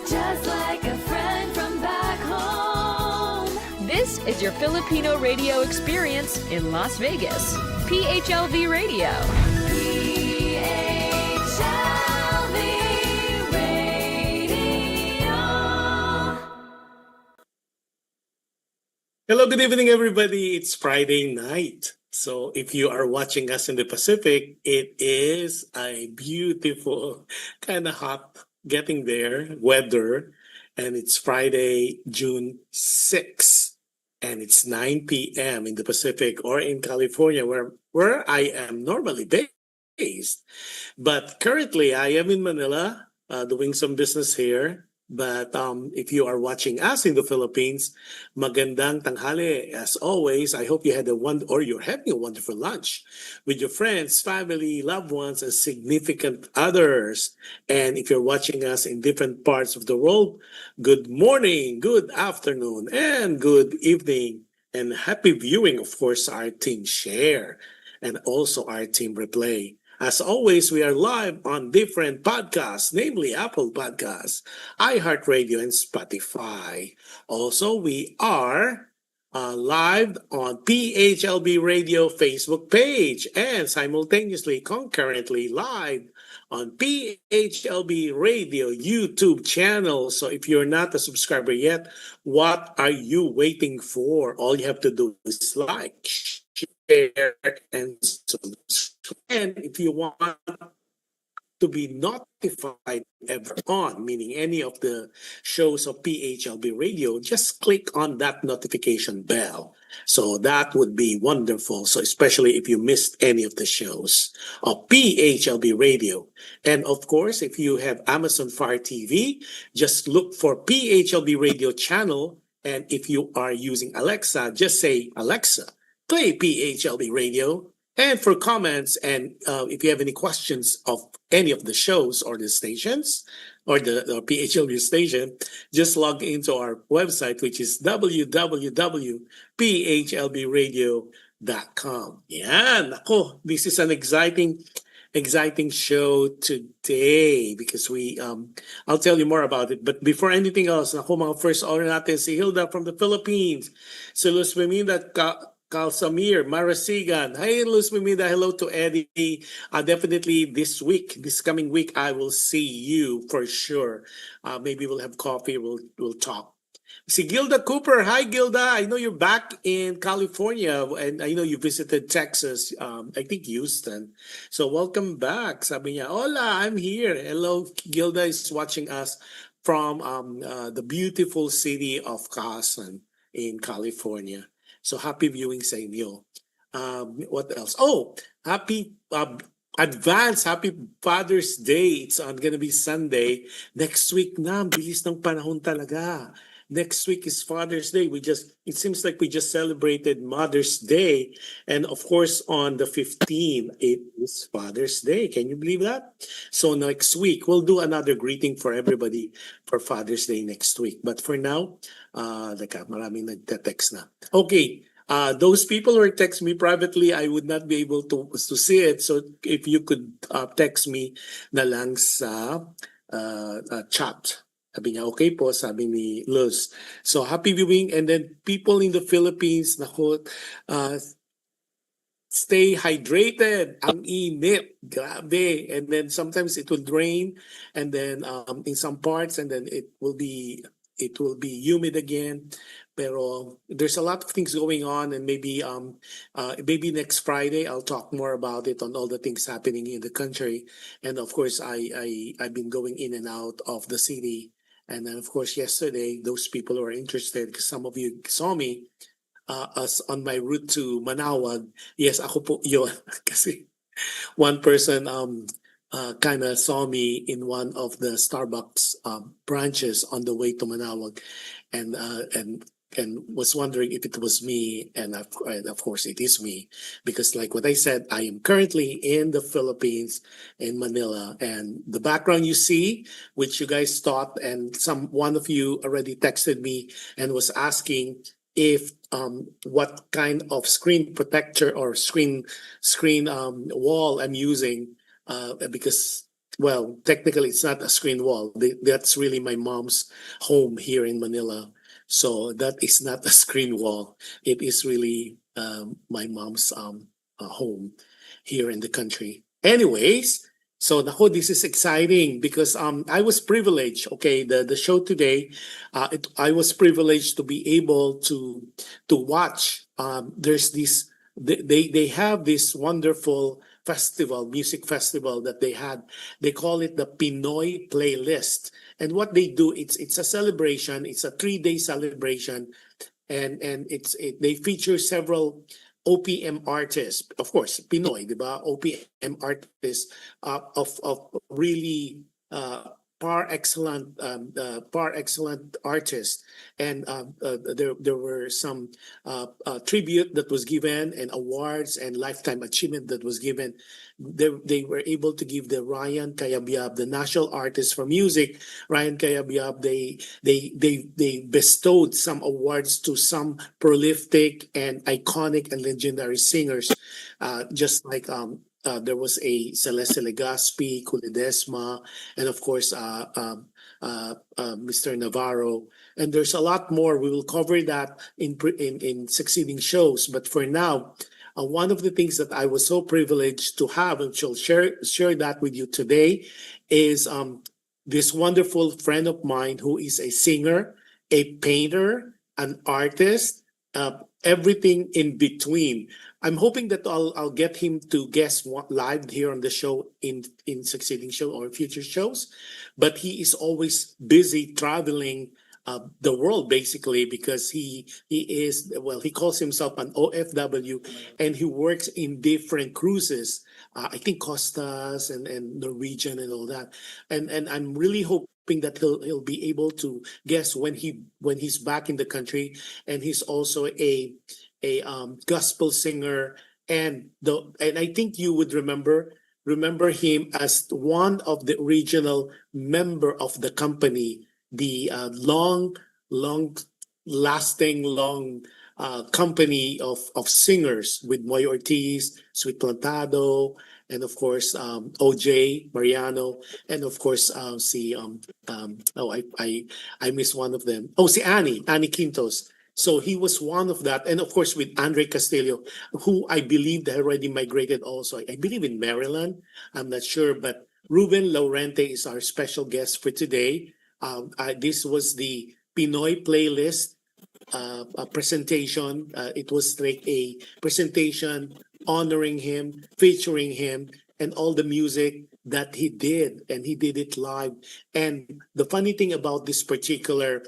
just like a friend from back home. This is your Filipino radio experience in Las Vegas. PHLV Radio. PHLV Radio. Hello, good evening, everybody. It's Friday night. So if you are watching us in the Pacific, it is a beautiful, kind of hot, getting there weather. And it's Friday, June 6th. And it's 9 p.m. in the Pacific or in California, where I am normally based. But currently, I am in Manila, doing some business here. But if you are watching us in the Philippines, magandang tanghali. As always, I hope you had or you're having a wonderful lunch with your friends, family, loved ones, and significant others. And if you're watching us in different parts of the world, good morning, good afternoon, and good evening. And happy viewing, of course, our team Share and also our team Replay. As always, we are live on different podcasts, namely Apple Podcasts, iHeartRadio, and Spotify. Also, we are live on PHLB Radio Facebook page and simultaneously, concurrently live on PHLB Radio YouTube channel. So if you're not a subscriber yet, what are you waiting for? All you have to do is like, share, and subscribe. And if you want to be notified ever on, meaning any of the shows of PHLB Radio, just click on that notification bell. So that would be wonderful. So especially if you missed any of the shows of PHLB Radio. And of course, if you have Amazon Fire TV, just look for PHLB Radio channel. And if you are using Alexa, just say, Alexa, play PHLB Radio. And for comments and if you have any questions of any of the shows or the stations or the PHLB station, just log into our website, which is www.phlbradio.com. Yan, ako, this is an exciting show today because I'll tell you more about it. But before anything else, ako, mga first order natin si Hilda from the Philippines, si Luz Meminda Kalsamir, Marasigan. Hey, Luz Mimida. Hello to Eddie. Definitely this coming week, I will see you for sure. Maybe we'll have coffee. We'll talk. Si Gilda Cooper. Hi, Gilda. I know you're back in California and I know you visited Texas. I think Houston. So welcome back. Sabi niya, hola, I'm here. Hello, Gilda is watching us from the beautiful city of Carson in California. So happy viewing sa inyo. What else? Oh, happy happy Father's Day. It's gonna be Sunday. Next week na, bilis ng panahon talaga. Next week is Father's Day. It seems like we just celebrated Mother's Day. And of course, on the 15th, it is Father's Day. Can you believe that? So next week, we'll do another greeting for everybody for Father's Day next week. But for now, maraming nagte-text na. Okay, those people who text me privately, I would not be able to see it. So if you could text me na lang sa chat. Sabi niya, okay po, sabi ni Luz. So happy viewing. And then people in the Philippines, nako, stay hydrated. Ang init. Grabe. And then sometimes it will rain. And then in some parts, and then it will be humid again. Pero there's a lot of things going on, and maybe next Friday I'll talk more about it on all the things happening in the country. And of course, I've been going in and out of the city. And then of course yesterday, those people who are interested, because some of you saw me as on my route to Manawag. Yes, ako po yun. Kasi one person kind of saw me in one of the Starbucks branches on the way to Manawag, and was wondering if it was me, and of course it is me, because like what I said, I am currently in the Philippines, in Manila, and the background you see, which you guys thought, and one of you already texted me and was asking if what kind of screen protector or screen wall I'm using, because well, technically it's not a screen wall. That's really my mom's home here in Manila. So that is not a screen wall. It is really my mom's home here in the country. Anyways, so nako, this is exciting because I was privileged. Okay, the show today, I was privileged to be able to watch. There's this they have this wonderful festival, music festival that they had. They call it the Pinoy playlist. And what they do, it's a celebration. It's a 3 day celebration, and they feature several OPM artists, of course, Pinoy, di ba? OPM artists of really par excellent artists, and there were some tribute that was given, and awards and lifetime achievement that was given. They were able to give the Ryan Cayabyab, the national artist for music, Ryan Cayabyab. They bestowed some awards to some prolific and iconic and legendary singers, just like there was a Celeste Legaspi, Kulidesma, and of course Mr. Navarro. And there's a lot more. We will cover that in succeeding shows. But for now, one of the things that I was so privileged to have, and shall share that with you today, is this wonderful friend of mine who is a singer, a painter, an artist, everything in between. I'm hoping that I'll get him to guest live here on the show in succeeding show or future shows, but he is always busy traveling the world basically, because he is, well, he calls himself an OFW, and he works in different cruises. I think Costas and Norwegian and all that, and I'm really hoping that he'll be able to guess when he's back in the country. And he's also a gospel singer, and I think you would remember him as one of the original member of the company, the long lasting company of singers with Moy Ortiz, Sweet Plantado, and of course OJ Mariano, and of course oh, I missed one of them. Oh, si Annie Quintos. So he was one of that, and of course with Andre Castillo, who I believe they already migrated also. I believe in Maryland. I'm not sure, but Ruben Laurente is our special guest for today. This was the Pinoy playlist a presentation. It was like a presentation honoring him, featuring him, and all the music that he did, and he did it live. And the funny thing about this particular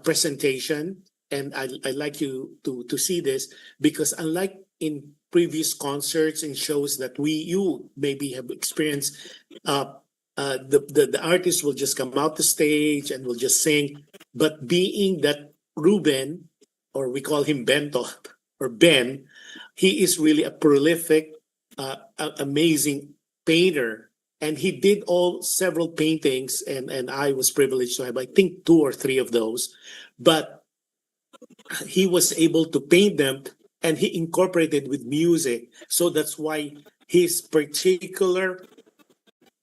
presentation, and I like you to see this, because unlike in previous concerts and shows that you maybe have experienced, the artist will just come out the stage and will just sing. But being that Ruben, or we call him Bento or Ben, he is really a prolific, amazing painter. And he did several paintings, and I was privileged to have, I think, 2 or 3 of those. But he was able to paint them, and he incorporated with music. So that's why his particular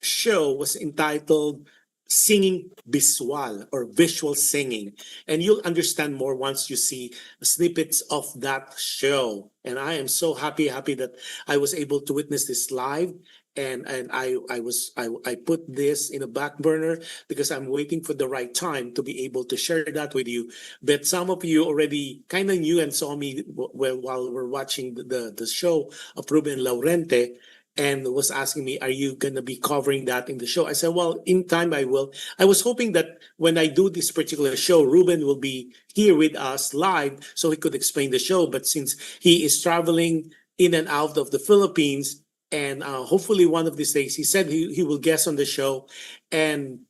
show was entitled Singing BISWAL, or visual singing. And you'll understand more once you see snippets of that show. And I am so happy that I was able to witness this live. And I put this in a back burner because I'm waiting for the right time to be able to share that with you. But some of you already kind of knew and saw me while we're watching the show of Ruben Laurente, and was asking me, are you going to be covering that in the show? I said, well, in time I will. I was hoping that when I do this particular show, Ruben will be here with us live so he could explain the show. But since he is traveling in and out of the Philippines, and hopefully one of these days, he said he will guest on the show, and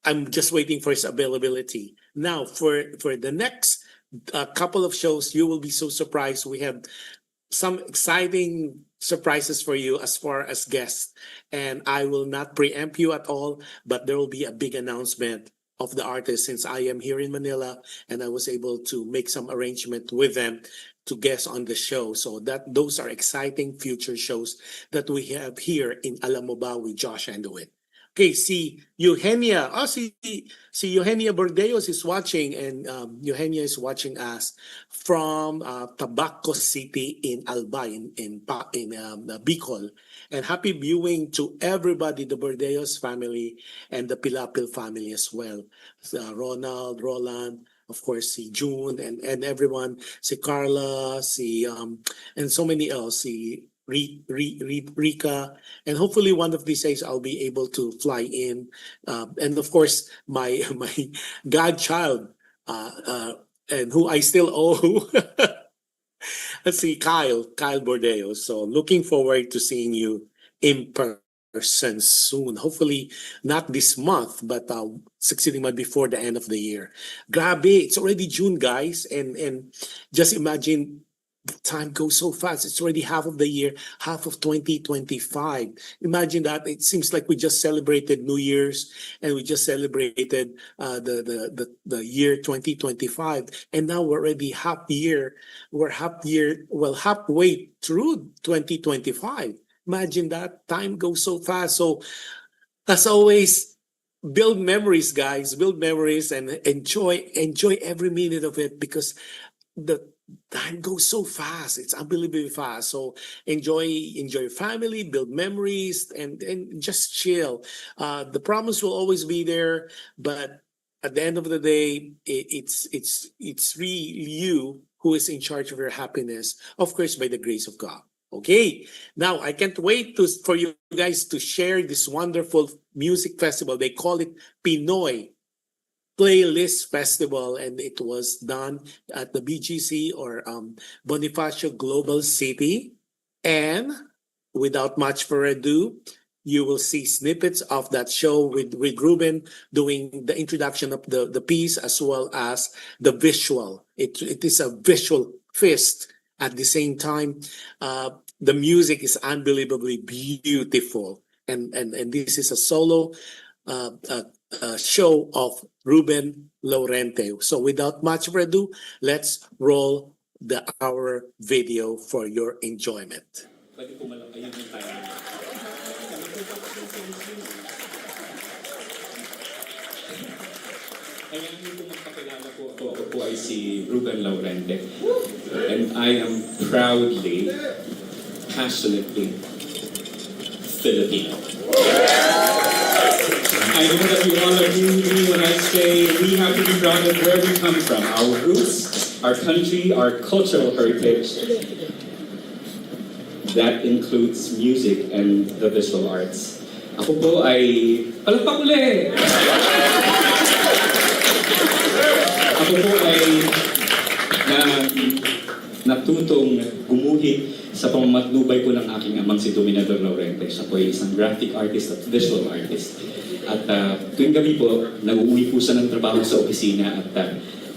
I'm just waiting for his availability. Now, for the next couple of shows, you will be so surprised. We have some exciting surprises for you as far as guests, and I will not preempt you at all, but there will be a big announcement of the artist, since I am here in Manila and I was able to make some arrangement with them to guest on the show. So those are exciting future shows that we have here in Alam Mo Ba with Josh and Wit. Okay, si Eugenia. Si Eugenia Bordeos is watching, and Eugenia is watching us from Tabaco City in Albay, in Bicol. And happy viewing to everybody, the Bordeos family and the Pilapil family as well. Ronald, Roland, of course, si June, and everyone, si Carla, and so many else, si Rika, and hopefully one of these days I'll be able to fly in, and of course my godchild, and who I still owe. Let's see, Kyle Bordeo. So looking forward to seeing you in person soon. Hopefully not this month, but succeeding month before the end of the year. Grabe, it's already June, guys, and just imagine. Time goes so fast. It's already half of the year, half of 2025. Imagine that. It seems like we just celebrated New Year's, and we just celebrated the year 2025, and now we're already half year. We're halfway through 2025. Imagine that. Time goes so fast. So as always, build memories, guys. Build memories and enjoy every minute of it, because the time goes so fast. It's unbelievably fast. So enjoy your family, build memories, and just chill. The promise will always be there, but at the end of the day, it's really you who is in charge of your happiness, of course, by the grace of God. Okay, now I can't wait for you guys to share this wonderful music festival. They call it PINOY Playlist Festival, and it was done at the BGC, or Bonifacio Global City. And without much further ado, you will see snippets of that show with REUBEN doing the introduction of the piece, as well as the visual. It is a visual feast. At the same time, the music is unbelievably beautiful, and this is a solo show of REUBEN Laurente. So without much further ado, let's roll our video for your enjoyment. Ako po ay si REUBEN Laurente, and I am proudly, passionately Filipino. I know that you all agree with me when I say we have to be proud of where we come from, our roots, our country, our cultural heritage. That includes music and the visual arts. Ako po ay palakpak ulit! Ako po ay natutong gumuhit sa pamamatnubay po ng aking amang si Dominador Laurente. Siya po ay isang graphic artist at visual artist. At tuwing gabi po, nag-uwi po siya ng trabaho sa opisina, at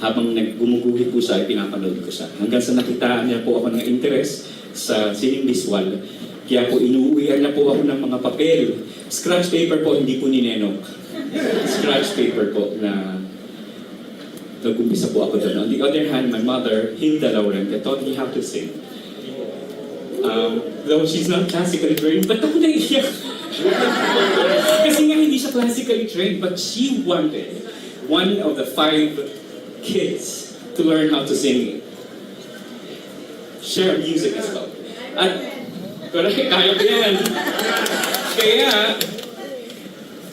habang gumuguhit po siya, ay pinapanood ko siya. Hanggang sa nakitaan niya po ako ng interes sa sining BISWAL. Kaya po inuuwian niya po ako ng mga papel. Scratch paper po, hindi po ninenok. Scratch paper po na nag-umpisa po ako doon. On the other hand, my mother, Hilda Laurente, taught me how to sing. Though she's not classically trained, but ako naiiyak. Kasi nga hindi siya classically trained, but she wanted one of the 5 kids to learn how to sing. Share music as well. At kaya ko yan. Kaya,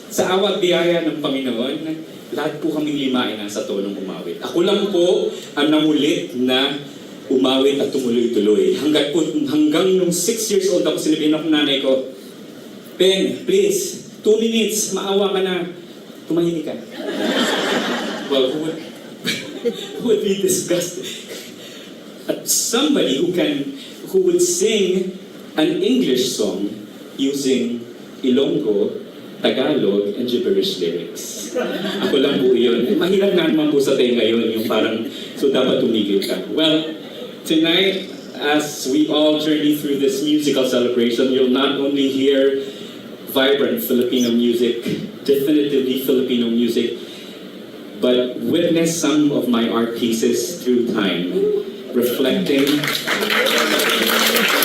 sa awat biyaya ng Panginoon, lahat po kaming 5 ay nasa tonong umawit. Ako lang po ang namulit na umawit at tumuloy-tuloy. Hanggang nung 6 years old ako, sinabihin ako nanay ko, Ben, please, 2 minutes, maawa ka na. Tumahimik ka. Well, who would be disgusted? At somebody who would sing an English song using Ilonggo, Tagalog, and gibberish lyrics. Ako lang po yun. Mahirap nga naman po sa tayo ngayon, yung parang, so dapat tumigil ka. Well, tonight, as we all journey through this musical celebration, you'll not only hear vibrant Filipino music, definitively Filipino music, but witness some of my art pieces through time, reflecting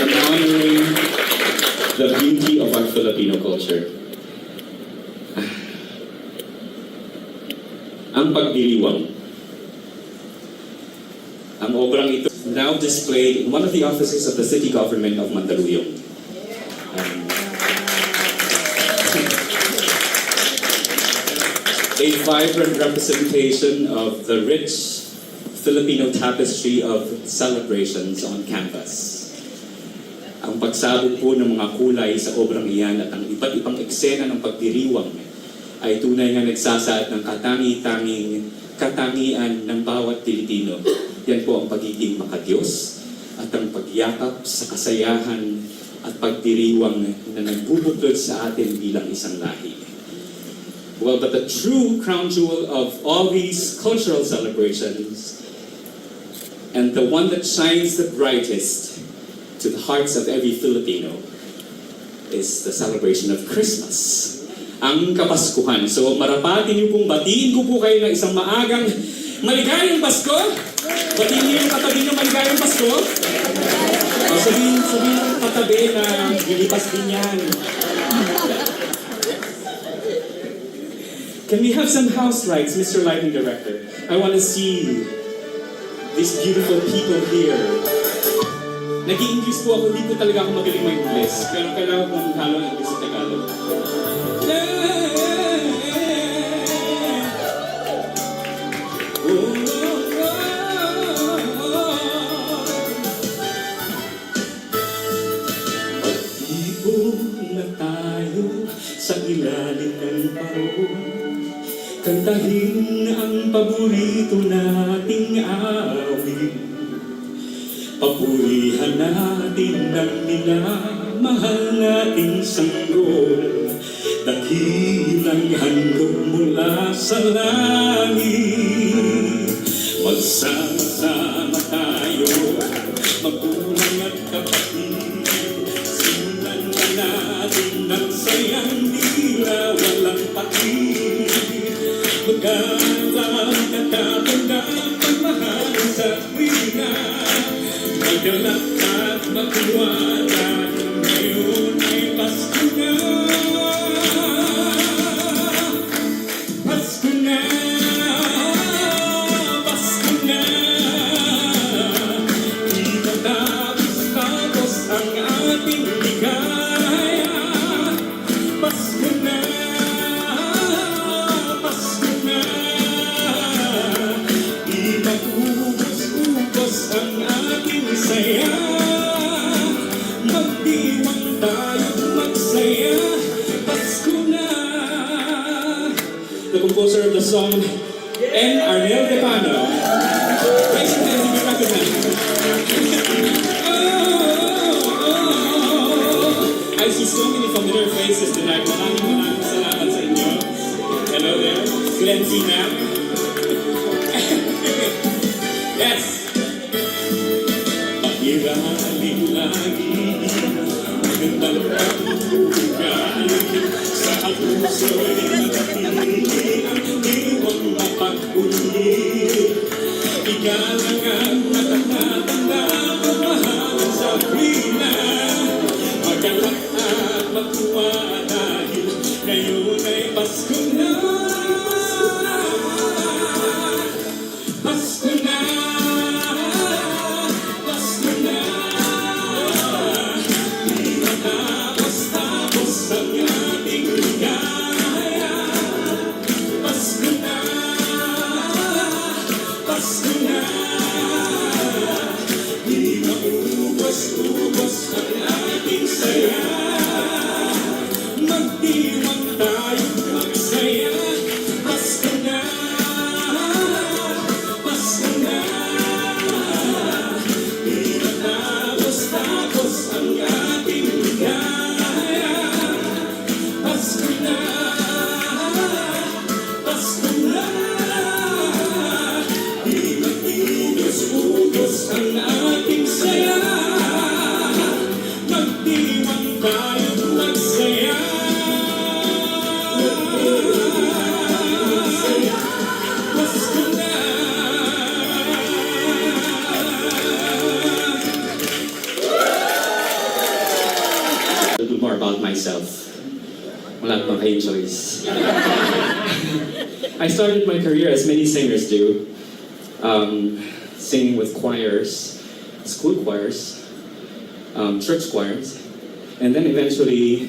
and honoring the beauty of our Filipino culture. ang pagdiriwang. Ang obrang ito now displayed in one of the offices of the city government of Mandaluyong. A vibrant representation of the rich Filipino tapestry of celebrations on campus. Ang pagsabog po ng mga kulay sa obrang iyan at ang iba't ibang eksena ng pagdiriwang ay tunay na nagsasaad ng katangian ng bawat Pilipino. Yan po ang pagiging makadiyos at ang pagyakap sa kasayahan at pagdiriwang na nagbubuklod sa atin bilang isang lahi. Well, but the true crown jewel of all these cultural celebrations and the one that shines the brightest to the hearts of every Filipino is the celebration of Christmas. Ang Kapaskuhan. So marapatin niyo pong batiin ko po kayo ng isang maagang maligayang Pasko. Batiin niyo yung katabi niyo maligayang Pasko. O sabihin ng katabi na lilipas din yan. Can we have some house lights, Mr. Lighting Director? I want to see these beautiful people here. Nag-i-English po ako, hindi po talaga ako magaling mag-English. Pero kailangan kong halo ang English sa Tagalog. Pag-ibon na tayo sa ilalim ng paraon, kantahin ang paborito nating awit. Papurihan natin ang minamahal nating sanggol, dakilang handog mula sa langit. Magsasama tayo, magulang at kapatid, simulan na natin ang sayang dila walang patid. Magalang nagkatanggap ang mahal sa tuwina, magalak at magkuwala, ngayon ay Pasko na. Pasko na, Pasko na, di matapos ang ating ligaya. Pasko na, Pasko na, di matubos-ubos ang ating saya. Magdiwang tayo't magsaya, Pasko na. The composer of the song, N. Arnel de Pano. Raise your hands if you recognize. I see so many familiar faces tonight. Maraming salamat sa inyo. Hello there, Clancy Knapp. Yes. Pakiralin lagi, magandang pagbubugan, sa puso'y nagpili ang iwang mapag-uli. Igalang ang natatanda, pagmahalan sa pina, magalak at magtuwa dahil ngayon ay Pasko na. Pasko na, Pasko na, di matapos-tapos ang ating ligaya. Pasko na, Pasko na, di maubos-ubos ang ating saya. Magdiwang tayo't magsaya. Pasko na, Pasko na, di matapos-tapos ang ating ligaya. Pasko na, Pasko na, di magigos-ugos ang ating saya. Magdiwang tayo't magsaya. Pasko na. A little more about myself. Wala bang kayong choice? I started my career as many singers do, singing with choirs, school choirs, church choirs, and then eventually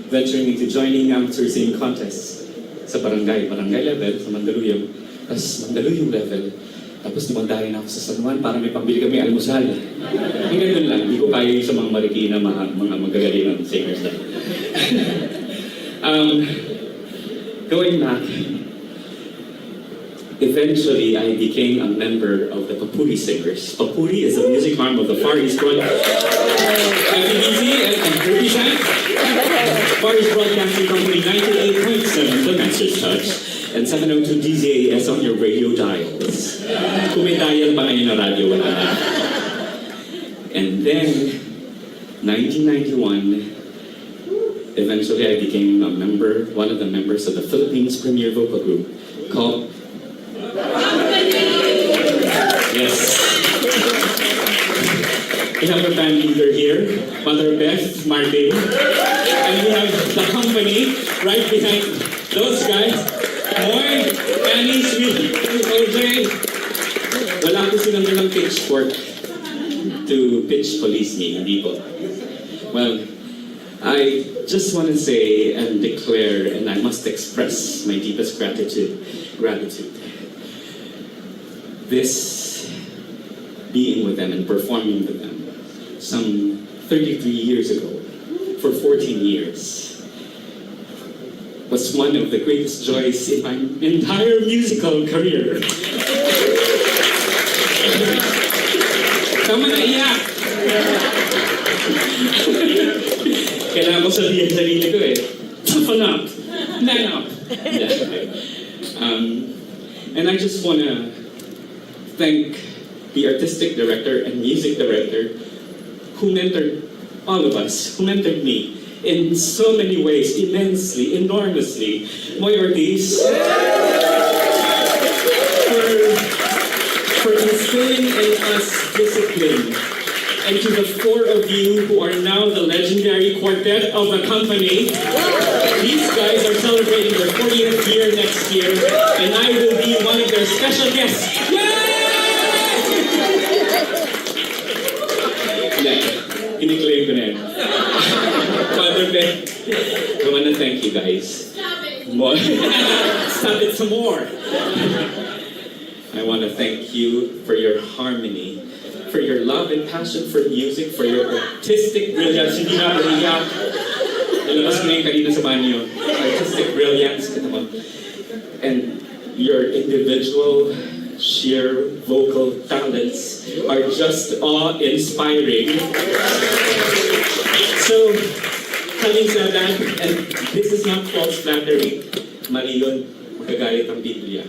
venturing into joining amateur singing contests sa barangay level, sa Mandaluyong, tapos Mandaluyong level, tapos dumadahin ako sa San Juan para may pambili kami almusal. Hanggang doon lang, hindi ko kaya yung sa mga Marikina, mga magagaling ng singers na. Going back, eventually I became a member of the Papuri Singers. Papuri is a music arm of the Far East FEBC and represent Far East Broadcasting Company 98.7, the Master's Touch, and 702 DZAS on your radio dials. Kung may dial pa ngayon na radio, wala na. And then, 1991, eventually I became one of the members of the Philippines' premier vocal group called... Yes. We have a band leader here, Mother Beth Martin. And we have the company right behind those guys. Moy, Annie, Sweet, OJ. Wala ko silang dalang pitchfork to pitch police me, hindi po. Well, I just want to say and declare, and I must express my deepest gratitude. This being with them and performing with them some 33 years ago for 14 years was one of the greatest joys in my entire musical career. Tama na iyak! Kailangan ko sabihin sarili ko eh. Toughen up! Man up! And I just want to thank the artistic director and music director who mentored all of us, who mentored me in so many ways, immensely, enormously. Moy Ortiz, for instilling in us discipline. And to the four of you who are now the legendary quartet of the company, these guys are celebrating their 40th year next year, and I will be one of their special guests. Kiniklaim ko na yun. Father Ben, I want to thank you guys. Stop it! Stop it some more! I want to thank you for your harmony, for your love and passion for music, for your artistic brilliance. Hindi na iyak. Nalabas ko na yung kanina sa banyo. Artistic brilliance. And your individual sheer vocal talents are just awe-inspiring. So, having said that, and this is not false flattery, mali yun, magagalit ang Biblia.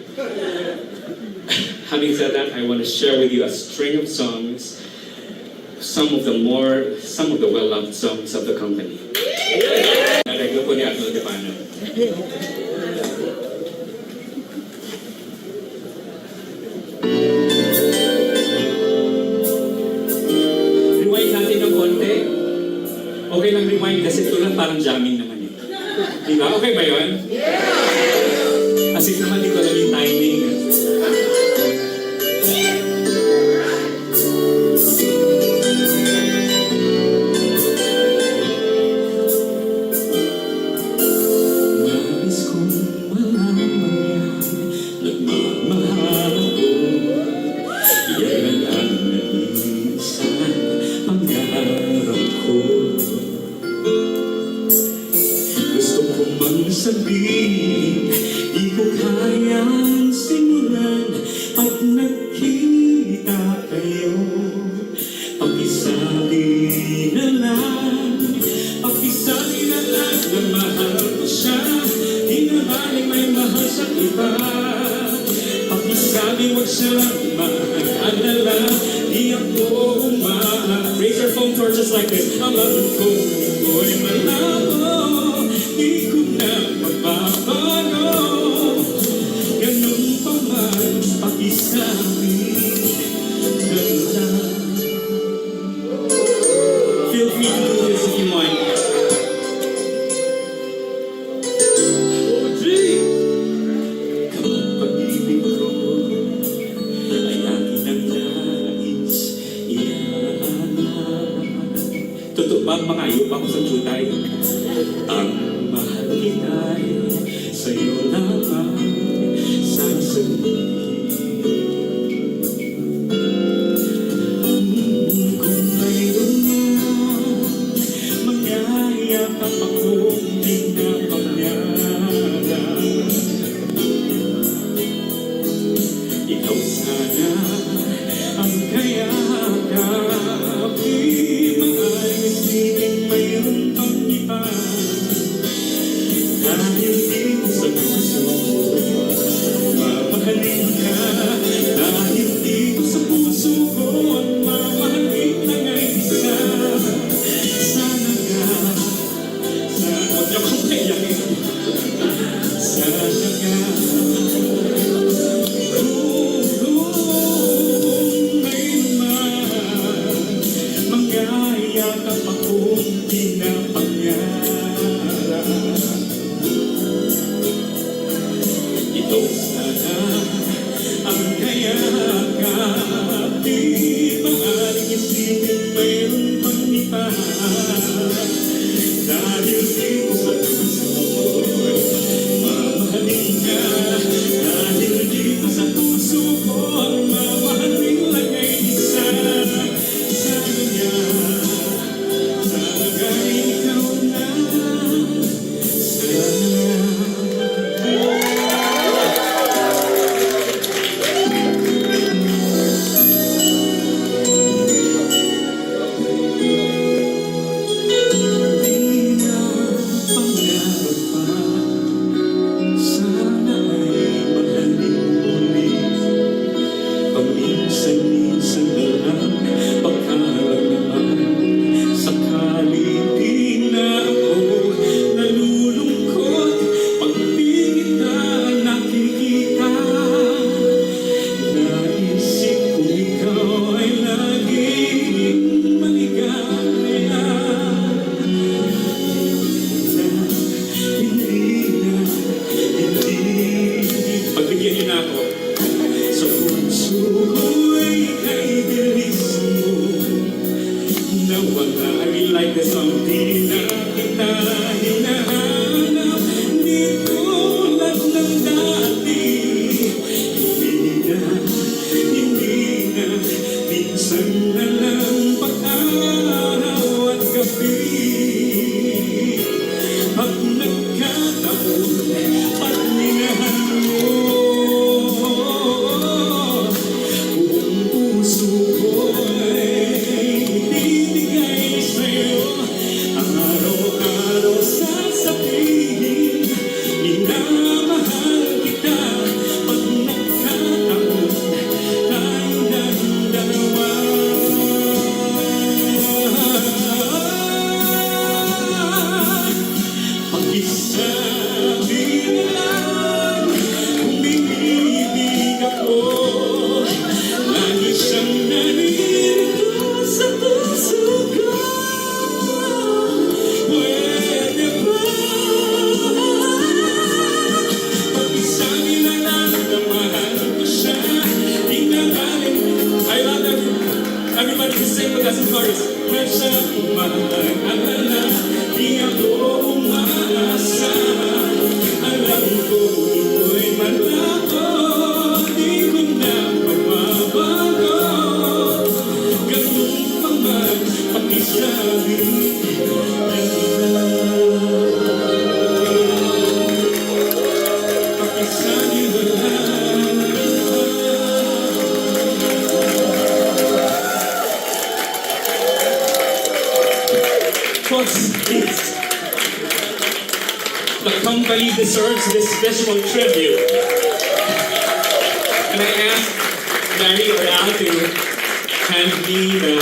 Having said that, I want to share with you a string of songs, some of the well-loved songs of the company. Nalagyo po ni Arnold de Pano. Rewind natin ng konti. Okay lang rewind kasi ito lang parang jamming naman yun. Di ba? Okay ba yun? Yeah! As if naman di ko alam yung timing. Sabihin, di ko kayang simulan pag nakita kayo. Pakisabi na lang na mahal ko siya. Di na balik may mahal sa iba. Pakisabi wag siya mag-alala. Di ako umaala. Raise your phone torches like this. Ang love ko ko'y malabo. Di ko na mapapago. Ganun pa man, pakisabi na lang. Feel free to do this if you want. Oh, gee! Come on. niyo na ako. Sa puso ko'y kay bilis mo nawala. I really like this song. Di na kita hinahanap, di tulad ng dati. Hindi na, minsan na lang pag-araw at gabi. Pag nagkataon, pag minahan mo, buong puso ko'y ibibigay sa'yo. Ang araw-araw sasabihin, minamahal kita. Pag nagkataon, tayo ng dalawa. Pag-isabi na lang kung binibig ako, lagi siyang naririto sa puso ko. Pwede ba? Pag-isabi na lang na mahal ko siya, di na galing. I love everybody to sing with us in chorus. When siya umahalala, di ako umaasa. Alam ko ito'y malabo, di ko na magbabago. Ganun pa man, pakisabi pakisabi na lang. What's this? The company deserves this visual tribute. And I asked Larry or Al to hand me the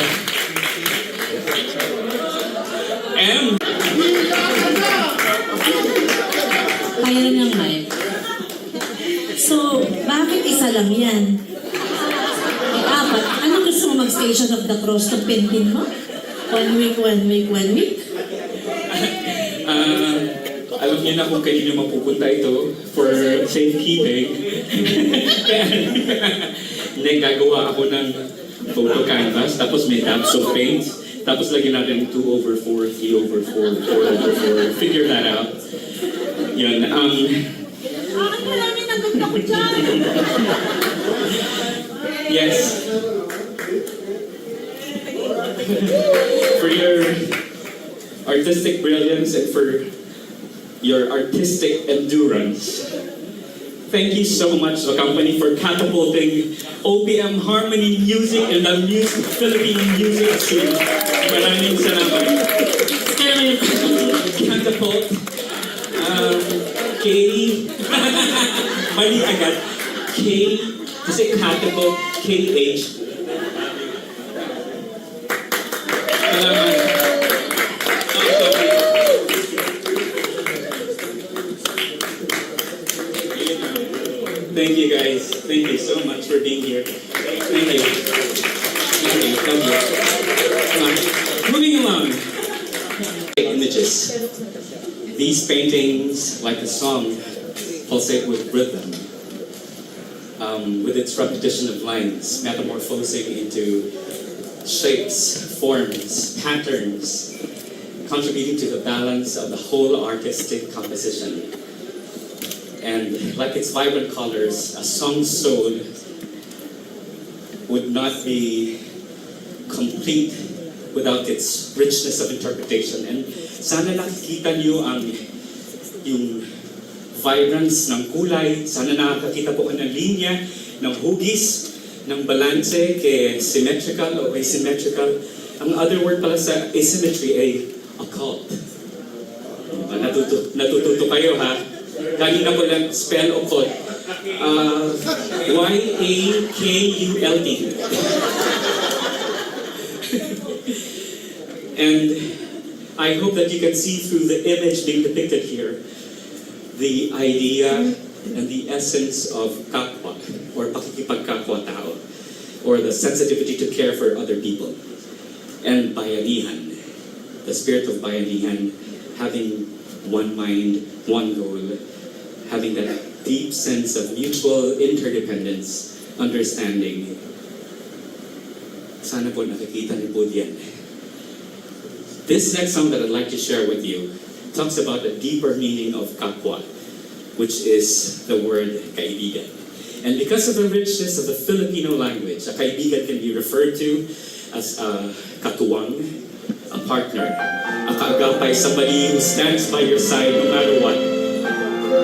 M. Kaya niyang mic. So, bakit isa lang yan? May apat. Ano gusto mo mag-Station of the Cross to pinpin mo? 1 week, 1 week, 1 week? Alam niyo na kung kanino mapupunta ito for safekeeping. Hindi, gagawa ako ng photo canvas, tapos may dabs of paint, tapos lagyan natin 2/4, 3/4, 4/4, figure that out. Yun, Bakit marami naganda ko dyan? yes. For your artistic brilliance and for your artistic endurance. Thank you so much, the company, for catapulting OPM harmony music and the Philippine music scene. Maraming salamat. Catapult. K. Mali agad. K. Kasi catapult. KH. Salamat. Thank you guys. Thank you so much for being here. Thank you. Thank you. Love you. Moving along. Images. These paintings, like the song, pulsate with rhythm. With its repetition of lines, metamorphosing into shapes, forms, patterns, contributing to the balance of the whole artistic composition. And like its vibrant colors, a song soul would not be complete without its richness of interpretation. And sana nakikita niyo yung vibrance ng kulay, sana nakakita po kayo ng linya, ng hugis, ng balanse, kay symmetrical o asymmetrical. Ang other word pala sa asymmetry ay occult. Natututo kayo ha? Kanina ko lang spell occult. Y-A-K-U-L-T. And I hope that you can see through the image being depicted here the idea and the essence of kapwa, or pakikipagkapwa-tao, or the sensitivity to care for other people. And bayanihan, the spirit of bayanihan, having one mind, one goal, having that deep sense of mutual interdependence, understanding. Sana po nakikita niyo po yan. This next song that I'd like to share with you talks about the deeper meaning of kapwa, which is the word kaibigan. And because of the richness of the Filipino language, a kaibigan can be referred to as a katuwang, a partner, a kaagapay, somebody who stands by your side no matter what.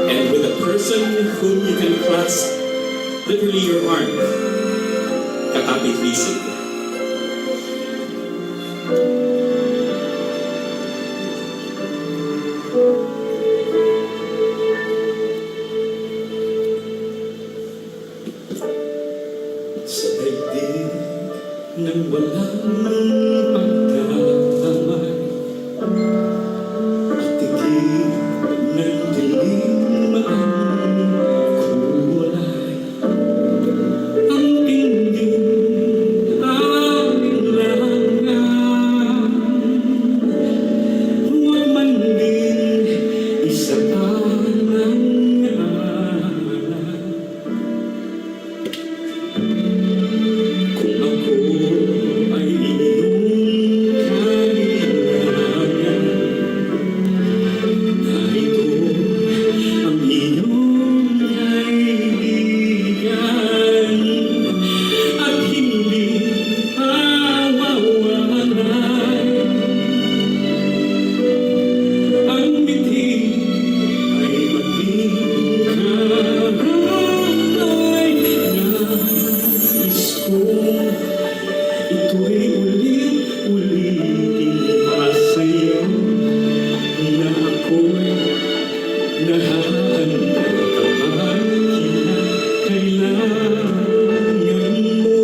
And with a person whom you can clasp literally your arm, katapit-lisig. Sa daigdig nang walang pagkakamay at tigil ng dilim ang kulay, ang tingin aming langan, huwag man din isa ng alay. Kung ako ay iyong kailangan, narito ang iyong kaibigan, at hindi mawawalay. Ang ngiti ay maging karanay. Nais kong ito'y ulit-ulitin pa sa'yo, na ako'y nahahanda kapag kinakailangan mo.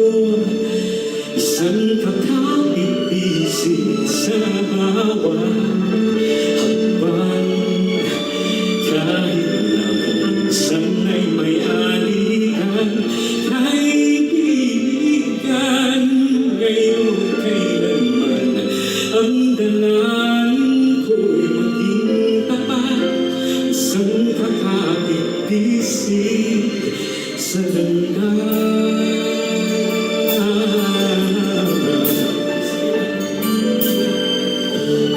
Isang kakapit-isip sa bawat hakbang, kahit na minsan ay may alitan. Kaibigan, ngayon kailanman ang dalangin ko'y maging tapat, isang kakapit-isip sa landas.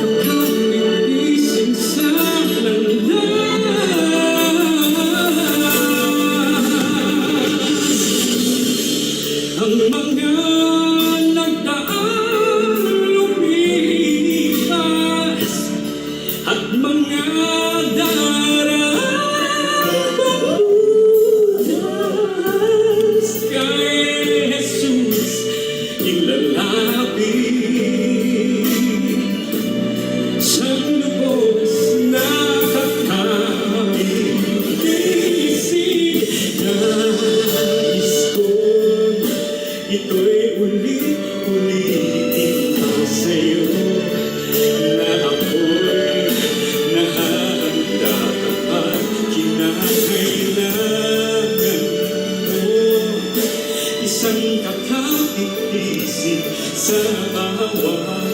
Kakapit-isip sa landas. Ang mga nagdaang lumipas at mga daraang bukas, kay Jesus ilalapit. Siyang lubos na kakapit-isip, nais kong ito'y ulit-ulitin pa sa'yo, na ako'y nahahanda kapag kinakailangan mo. Isang kakapit-isip sa bawat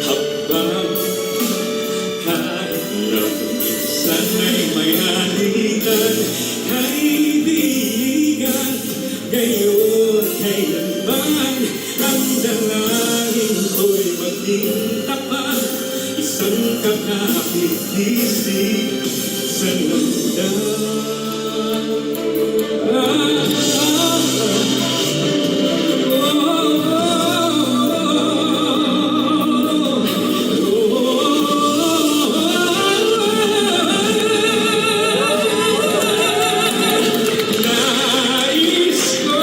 hakbang, kahit na minsan ay may alitan. Kaibigan, ngayon kailanman ang dalangin ko'y maging tapat, isang kakapit-isip sa nais ko,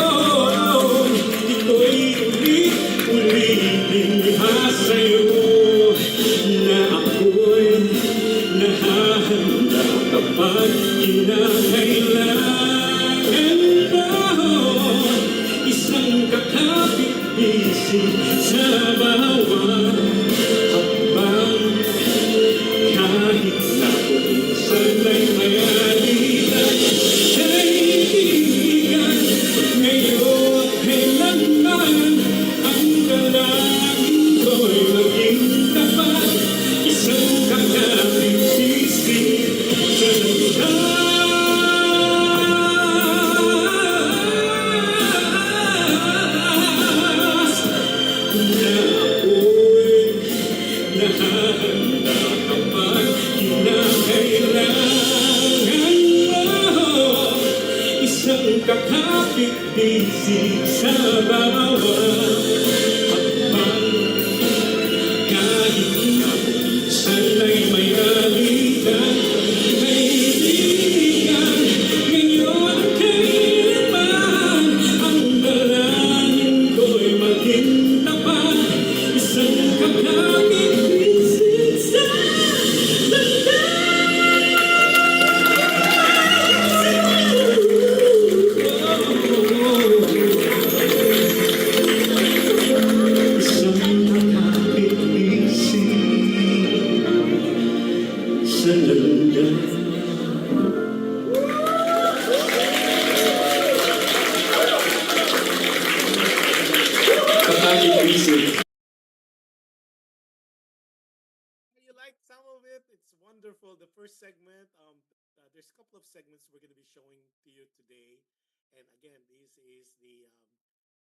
ito'y ulit-ulitin pa sa'yo, na ako'y nahahanda kapag kinakailangan mo. Isang kakapit-isip sa bawat hakbang, kahit na kung minsan ay may alitan. Kaibigan, ngayon kailanman ang dalangin ko'y maging tapat, isang kakapit-isip sa landas. kakapit-bisig sa bawat hakbang. Kahit na sana'y may alitan, kaibigan, ngayon at kailanman, ang dalangin ko'y maging tapat, isang kakapit-bisig sa You like some of it? It's wonderful. The first segment, there's a couple of segments we're going to be showing to you today. And again, this is the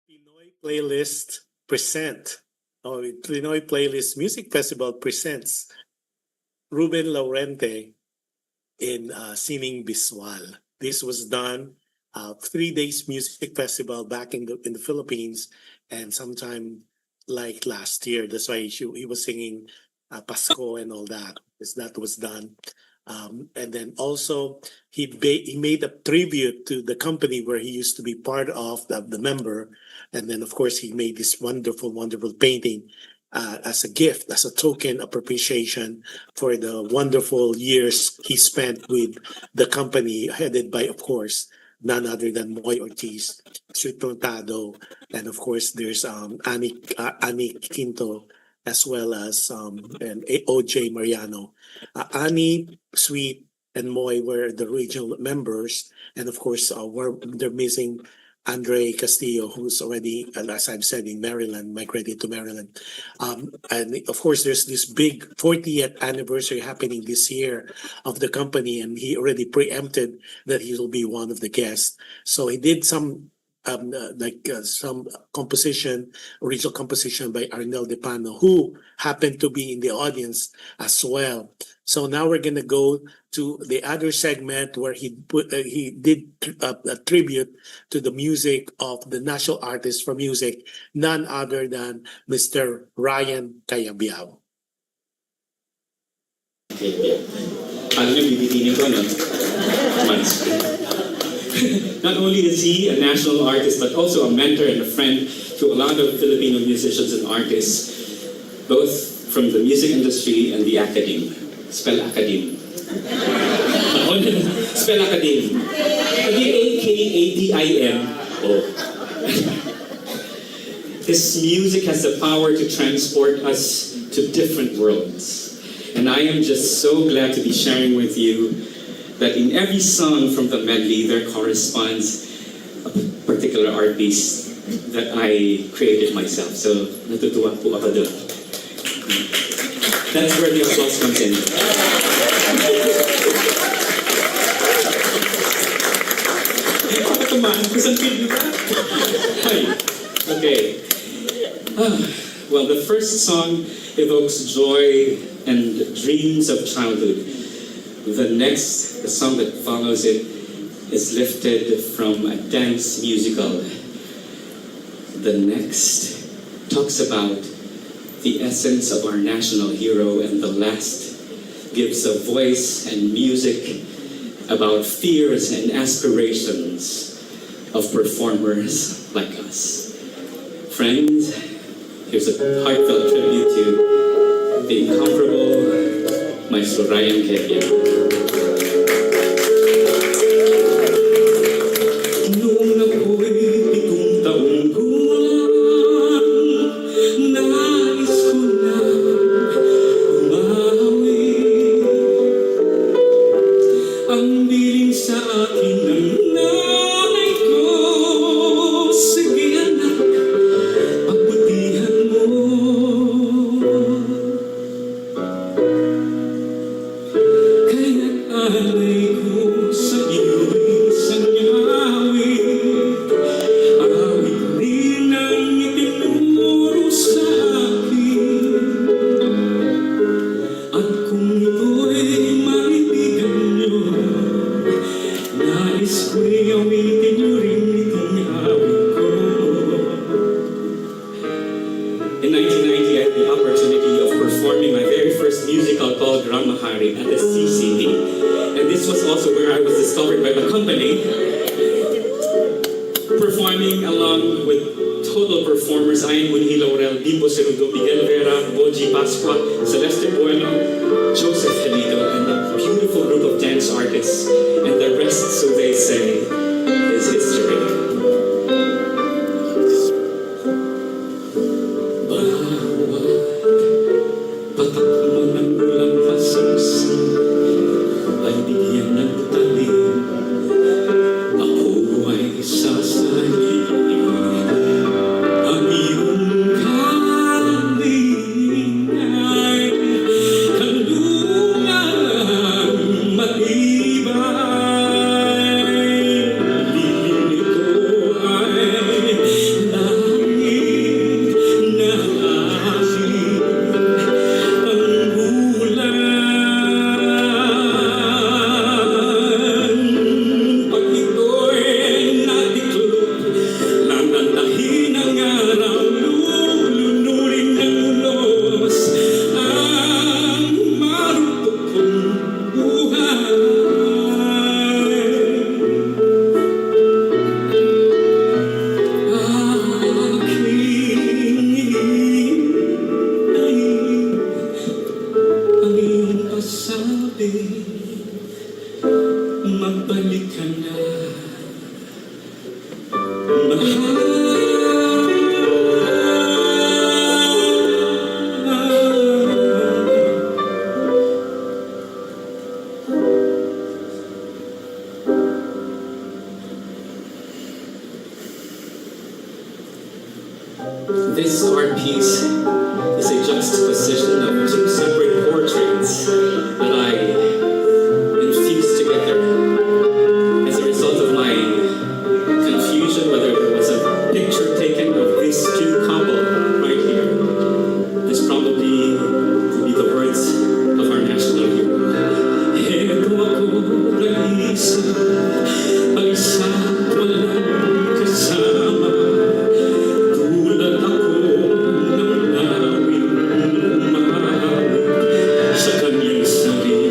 Pinoy Playlist Present. Oh, Pinoy Playlist Music Festival presents Ruben Laurente in singing Biswal. This was done 3 days music festival back in the Philippines, and sometime like last year. That's why he was singing Pasko and all that. Because that was done. And then also he made a tribute to the company where he used to be part of the member, and then of course he made this wonderful painting as a gift, as a token of appreciation for the wonderful years he spent with the company headed by, of course, none other than Moy Ortiz, Sweet Prontado, and of course there's Ani Quinto, as well as and OJ Mariano. Ani, Sweet, and Moy were the regional members, and of course they're missing Andre Castillo, who's already, as I've said, in Maryland, migrated to Maryland. And of course, there's this big 40th anniversary happening this year of the company, and he already preempted that he will be one of the guests. So he did some some composition, original composition by Arnel De Pano, who happened to be in the audience as well. So now we're gonna go to the other segment where he did a tribute to the music of the national artist for music, none other than Mr. Ryan Cayabyab. Alam niyo, bibitin ko, no? Months. Not only is he a national artist, but also a mentor and a friend to a lot of Filipino musicians and artists, both from the music industry and the academe. Spell academe. Spell academe. A-K-A-D-I-M-O. His music has the power to transport us to different worlds. And I am just so glad to be sharing with you that in every song from the medley, there corresponds a particular art piece that I created myself. So, natutuwa po ako doon. That's where the applause comes in. Come on, okay. Well, the first song evokes joy and dreams of childhood. The song that follows it is lifted from a dance musical. The next talks about the essence of our national hero, and the last gives a voice and music about fears and aspirations of performers like us. Friends, here's a heartfelt tribute to the incomparable Maestro Ryan Cayabyab. Noong ako'y 7 taong gulang, nais ko na umawi. Ang biling sa akin ng nanay ko, sige anak, pagbutihan mo. Kaya't ensemble of performers Ayan Munhi Laurel, Bimbo Cerudo, Miguel Vera, Boji Pascua, Celeste Bueno, Joseph Helido, and a beautiful group of dance artists. And the rest, so they say, is history. Patak mo ng ulang masingsing ay bigyan ng talim. Ako ay sasayin ang iyong kaling ay kalungang matibay. Lilim nito ay langit na asin. Magbalik ka na, This art piece is a juxtaposition of two separate portraits that I infused together as a result of my confusion whether there was a picture taken of these two couple right here. This probably could be the words of our national hero. Heto ako nag-isa, ay isa't walang kasama. Tulad ako ng lawing umawit sa kanyang sarili.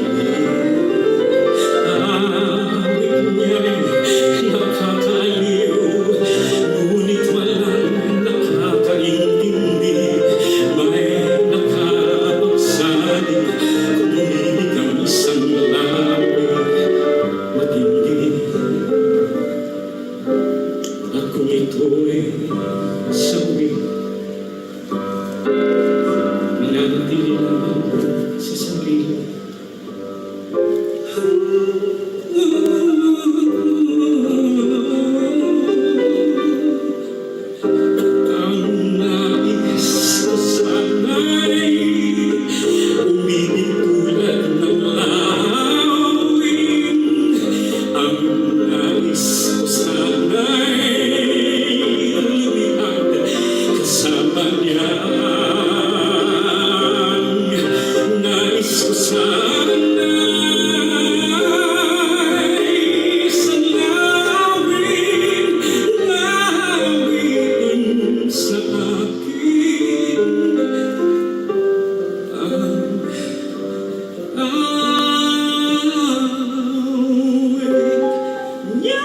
Awit niya'y nakakaaliw, ngunit walang nakakaintindi. May nakapagsabi, kumulig ang isang lawing matindi. At kung ito'y sawi, minanatili naman sa sarili. Ang nais ko sana'y umibig tulad ng lawing. Ang nais ko sana'y lumipad kasama niya. Nais ko sana'y sa lawing, lawing sa akin. Awit niya.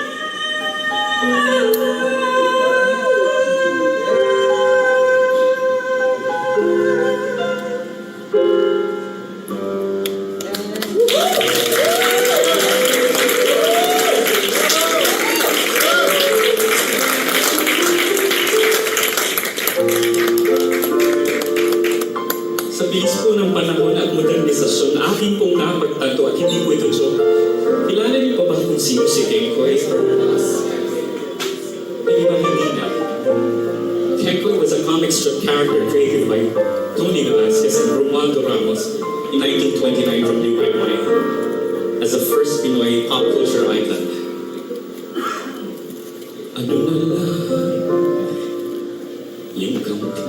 Sa bilis po ng panahon at modernisasyon, aking pong napagtanto at hindi po ito joke. Kilala niyo pa ba kung sino si Kenkoy? Hindi ba hindi na? Kenkoy was a comic strip character created by Tony Velasquez and Romualdo Ramos in 1929 from Uruguay as the first Pinoy pop culture icon. Ano na lang yung kaunti.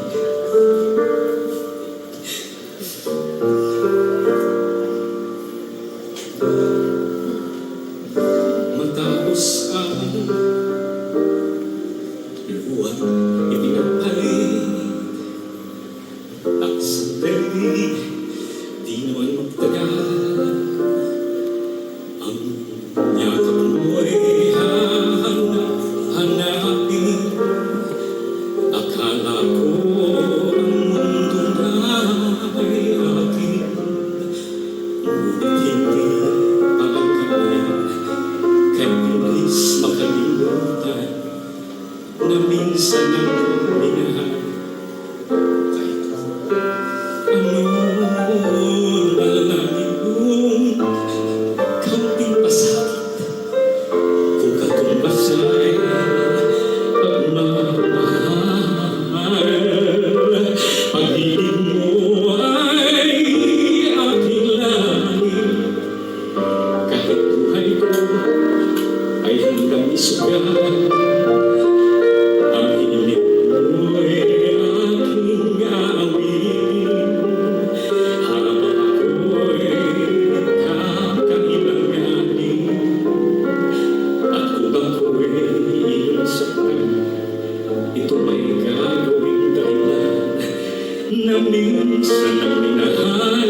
Matapos ang luwag ipinagpalit at sandali di naman magtagal ang yakap mo'y hanapin. Akala minsan ang minahal. Ano nalalaman mong kaunting pasakit kung katumbas ay pagmamahal. Pag-ibig mo ay aking langit, kahit buhay ko ay hanggang isugal. Ang hiling mo'y aking awitin, habang ako'y kakailanganin. At kung ako'y iyong saktan, ito may gagawing dahilan na minsan ang minahal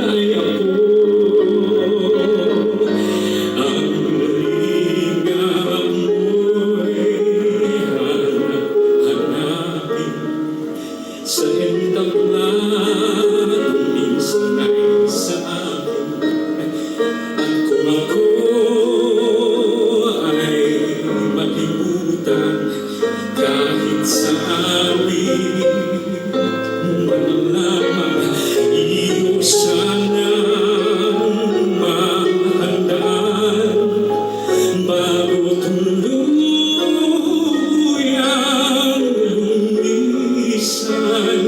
ay ako. Ang lingap mo'y hanap-hanapin sa entabladong minsan ay sa akin. At kung ako ay malimutan kahit sa awit mo lamang, iyo sanang mahandaan bago tuluyang lumisan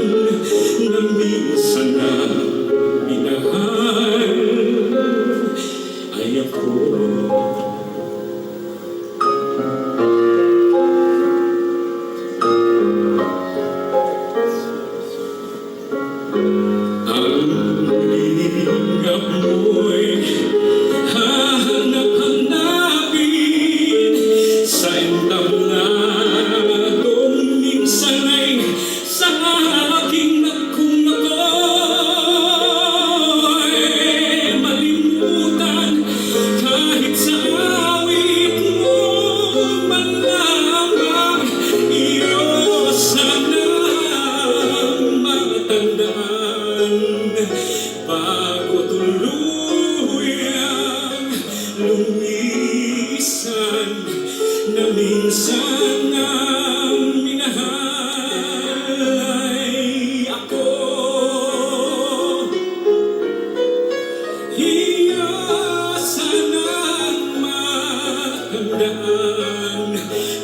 na minsan na minahal ay ako. Ang lingap mo'y hahanap-hanapin sa entabladong minsan ay sa aking. At kung ako'y malimutan kahit sa awit mo man lamang, iyo sanang matandaan bago tuluyang lumisan na minsan ang minahal ay ako. Iyo sanang matandaan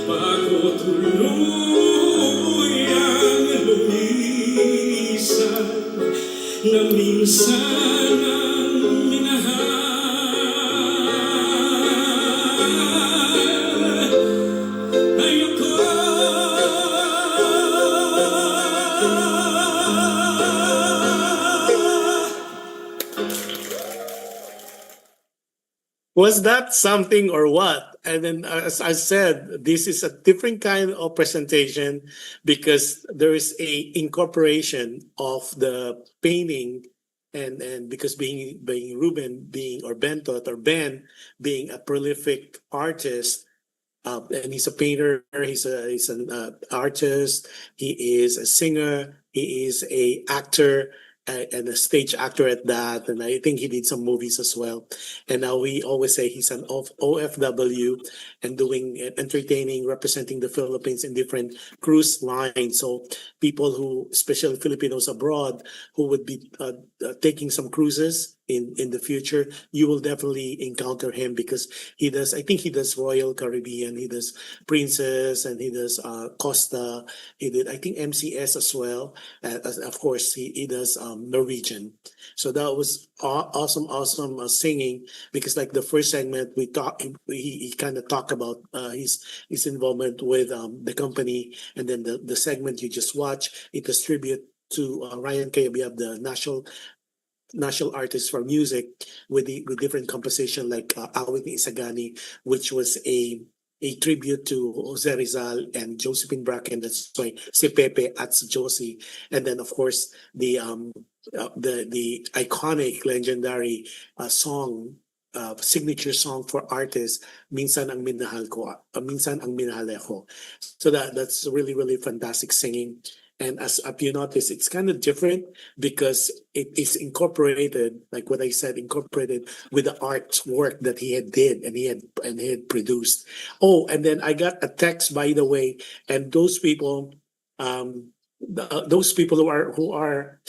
bago tuluyang lumisan na minsan ang minahal ay ako. Was that something or what? And then, as I said, this is a different kind of presentation because there is a incorporation of the painting, and because being Ruben being or Bentot or Ben being a prolific artist, and he's a painter, he's an artist, he is a singer, he is a actor. And a stage actor at that, and I think he did some movies as well. And now we always say he's an OFW and doing entertaining, representing the Philippines in different cruise lines. So people who, especially Filipinos abroad, who would be taking some cruises in the future, you will definitely encounter him because he does. I think he does Royal Caribbean, he does Princess, and he does Costa. He did, I think, MCS as well. Of course, he does Norwegian. So that was awesome singing, because like the first segment we talked, he kind of talked about his involvement with the company, and then the segment you just watched, it was tribute to Ryan Kayabyab, the national artist for music, with different composition like Awit ni Isagani, which was a tribute to Jose Rizal and Josephine Bracken. That's why si Pepe at si Josie. And then of course the iconic, legendary song, signature song for artists, Minsan ang minahal ko, Minsan ang minahal ako. So that's really fantastic singing. And as you notice, it's kind of different because it is incorporated, like what I said, incorporated with the artwork that he had did and he had produced. Oh, and then I got a text, by the way, and those people, those people who are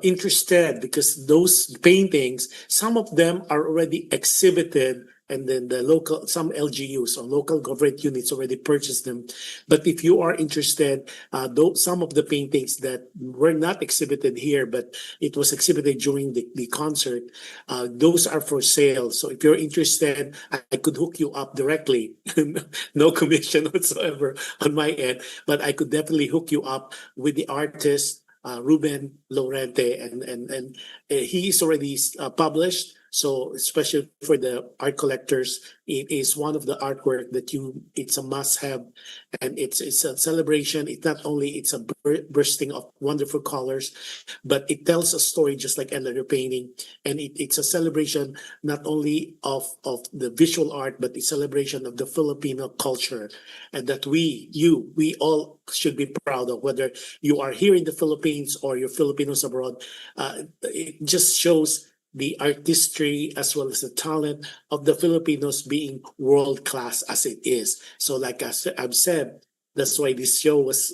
interested, because those paintings, some of them are already exhibited, and then the local, some LGUs or local government units already purchased them. But if you are interested, though some of the paintings that were not exhibited here, but it was exhibited during the concert, those are for sale. So if you're interested, I could hook you up directly. No commission whatsoever on my end, but I could definitely hook you up with the artist, REUBEN Laurente, and he is already published. So especially for the art collectors, it is one of the artwork that it's a must have, and it's a celebration. It's not only it's a bursting of wonderful colors, but it tells a story just like any other painting, and it's a celebration not only of the visual art, but the celebration of the Filipino culture, and that we all should be proud of, whether you are here in the Philippines or you're Filipinos abroad. It just shows the artistry as well as the talent of the Filipinos being world class as it is. So like I've said, that's why this show was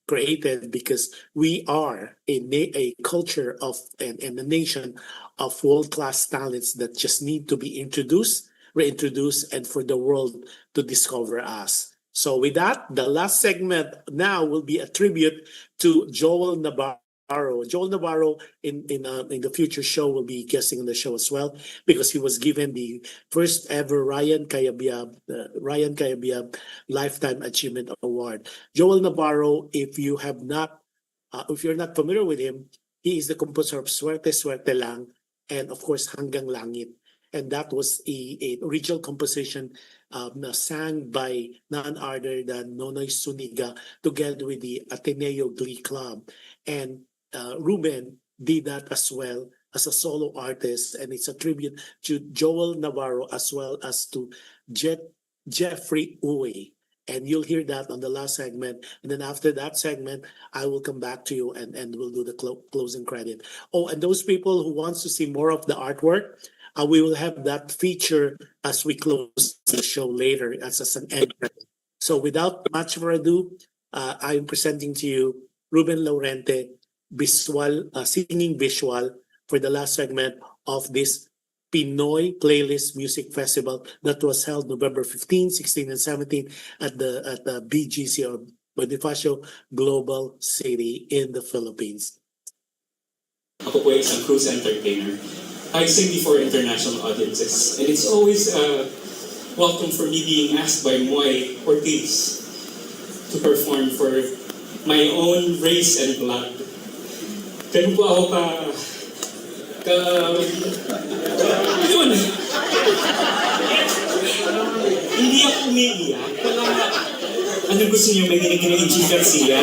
created, because we are a culture of and a nation of world class talents that just need to be reintroduced, and for the world to discover us. So with that, the last segment now will be a tribute to Joel Navarro. Joel Navarro in the future show will be guesting on the show as well, because he was given the first ever Ryan Cayabyab Lifetime Achievement Award. Joel Navarro, if you're not familiar with him, he is the composer of Swerte Swerte Lang and of course Hanggang Langit. And that was a original composition sang by none other than Nonoy Suniga together with the Ateneo Glee Club. And REUBEN did that as well as a solo artist, and it's a tribute to Joel Navarro as well as to Jeffrey Uwe. And you'll hear that on the last segment. And then after that segment, I will come back to you and we'll do the closing credit. Oh, and those people who wants to see more of the artwork, we will have that feature as we close the show later as an end credit. So without much further ado, I'm presenting to you REUBEN Laurente, BISWAL, singing visual for the last segment of this PINOY Playlist Music Festival that was held November 15, 16, and 17 at the BGC, or Bonifacio Global City in the Philippines. Ako po ay isang cruise entertainer. I sing before international audiences, and it's always welcome for me being asked by Moy Ortiz to perform for my own race and blood. Ganun po ako yun. Hindi ako umiiyak. Ano gusto niyo, may giniginig G. Garcia?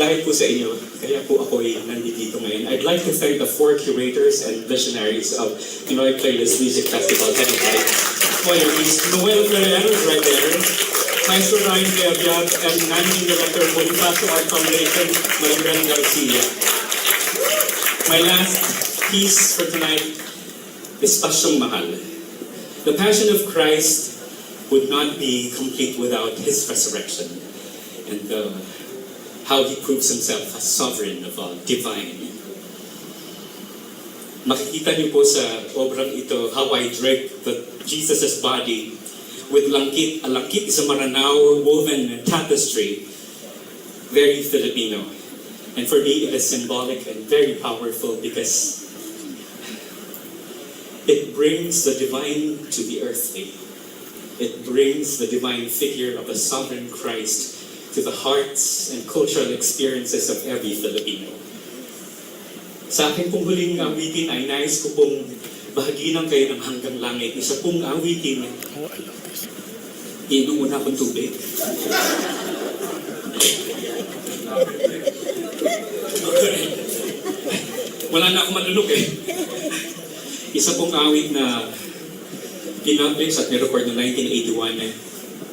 Dahil po sa inyo, kaya po ako ay nandito ngayon. I'd like to thank the 4 curators and visionaries of PINOY Playlist Music Festival, headed by Noel Ferrer right there, Maestro Ryan Cayabyab, and Managing Director of Bonifacio Art Foundation, Maribel Garcia. My last piece for tonight is Pasyong Mahal. The Passion of Christ would not be complete without His resurrection, and how He proves Himself as sovereign of all, divine. Makikita niyo po sa obrang ito how I drape Jesus' body with langkit. A langkit is a Maranao woven tapestry, very Filipino. And for me, it is symbolic and very powerful because it brings the divine to the earthly. It brings the divine figure of the sovereign Christ to the hearts and cultural experiences of every Filipino. Sa akin pong huling awitin ay nais ko pong bahaginan kayo ng Hanggang Langit. Isa pong awitin. Inom muna akong tubig. Wala na akong manulog eh. Isa pong awit na pinpublish at nirecord noong 1981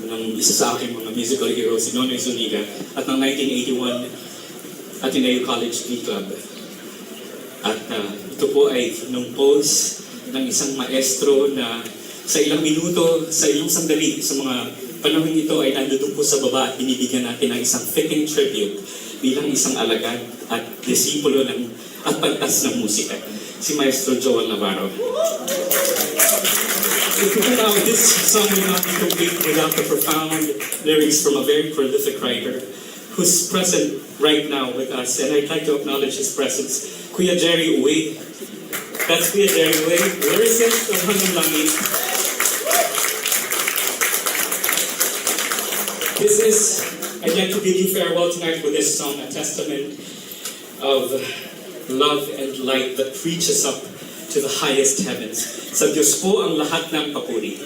ng isa sa aking mga musical heroes, si Nonoy Zuniga, at ng 1981 Ateneo College Glee Club. At ito po ay nung pose ng isang maestro na sa ilang minuto, sa ilang sandali, sa mga panahon ito ay nandun po sa baba at binibigyan natin ng isang fitting tribute bilang isang alagad at disipulo at pantas ng musika, si Maestro Joel Navarro. Now, this song will not be complete without the profound lyrics from a very prolific writer who's present right now with us, and I'd like to acknowledge his presence. Kuya Jerry Uwe. That's Kuya Jerry Uwe, lyricist of Hanggang Langit. I'd like to bid you farewell tonight with this song, a testament of love and light that reaches up to the highest heavens. Sa Diyos po ang lahat ng papuri.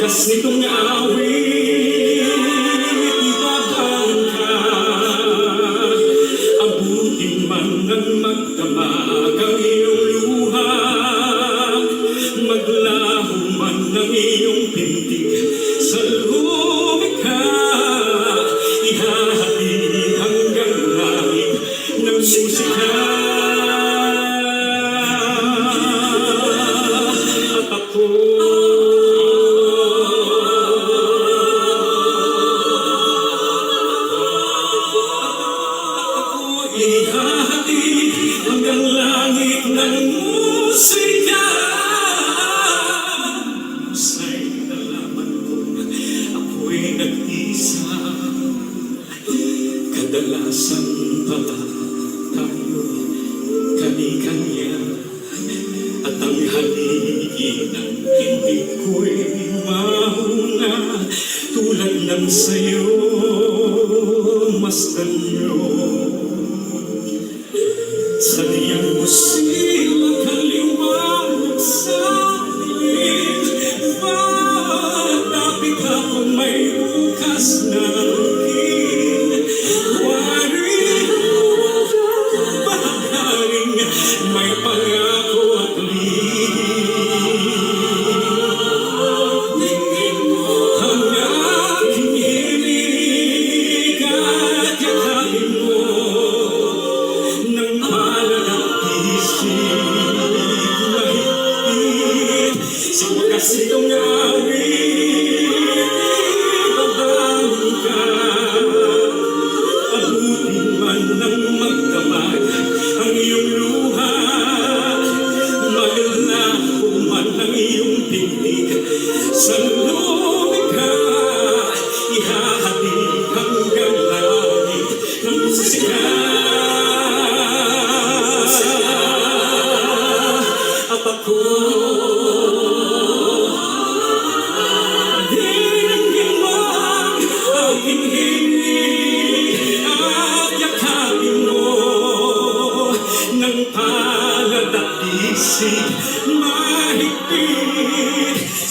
Kasi itong awit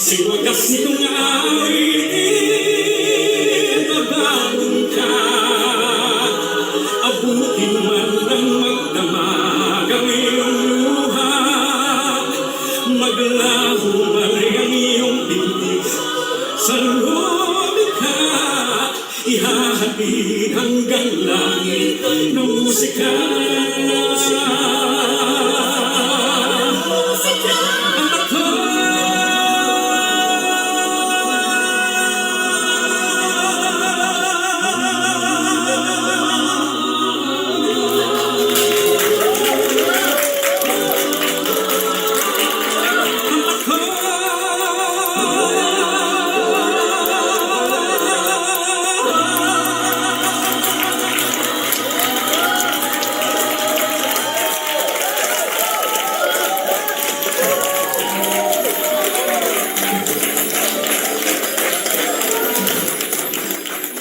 Sa wakas nitong awitin, mabangon ka. Abutin man ng magdamag ang iyong luha. Maglaho man ang iyong bibig sa lumikha. Ihahatid hanggang langit ng musika.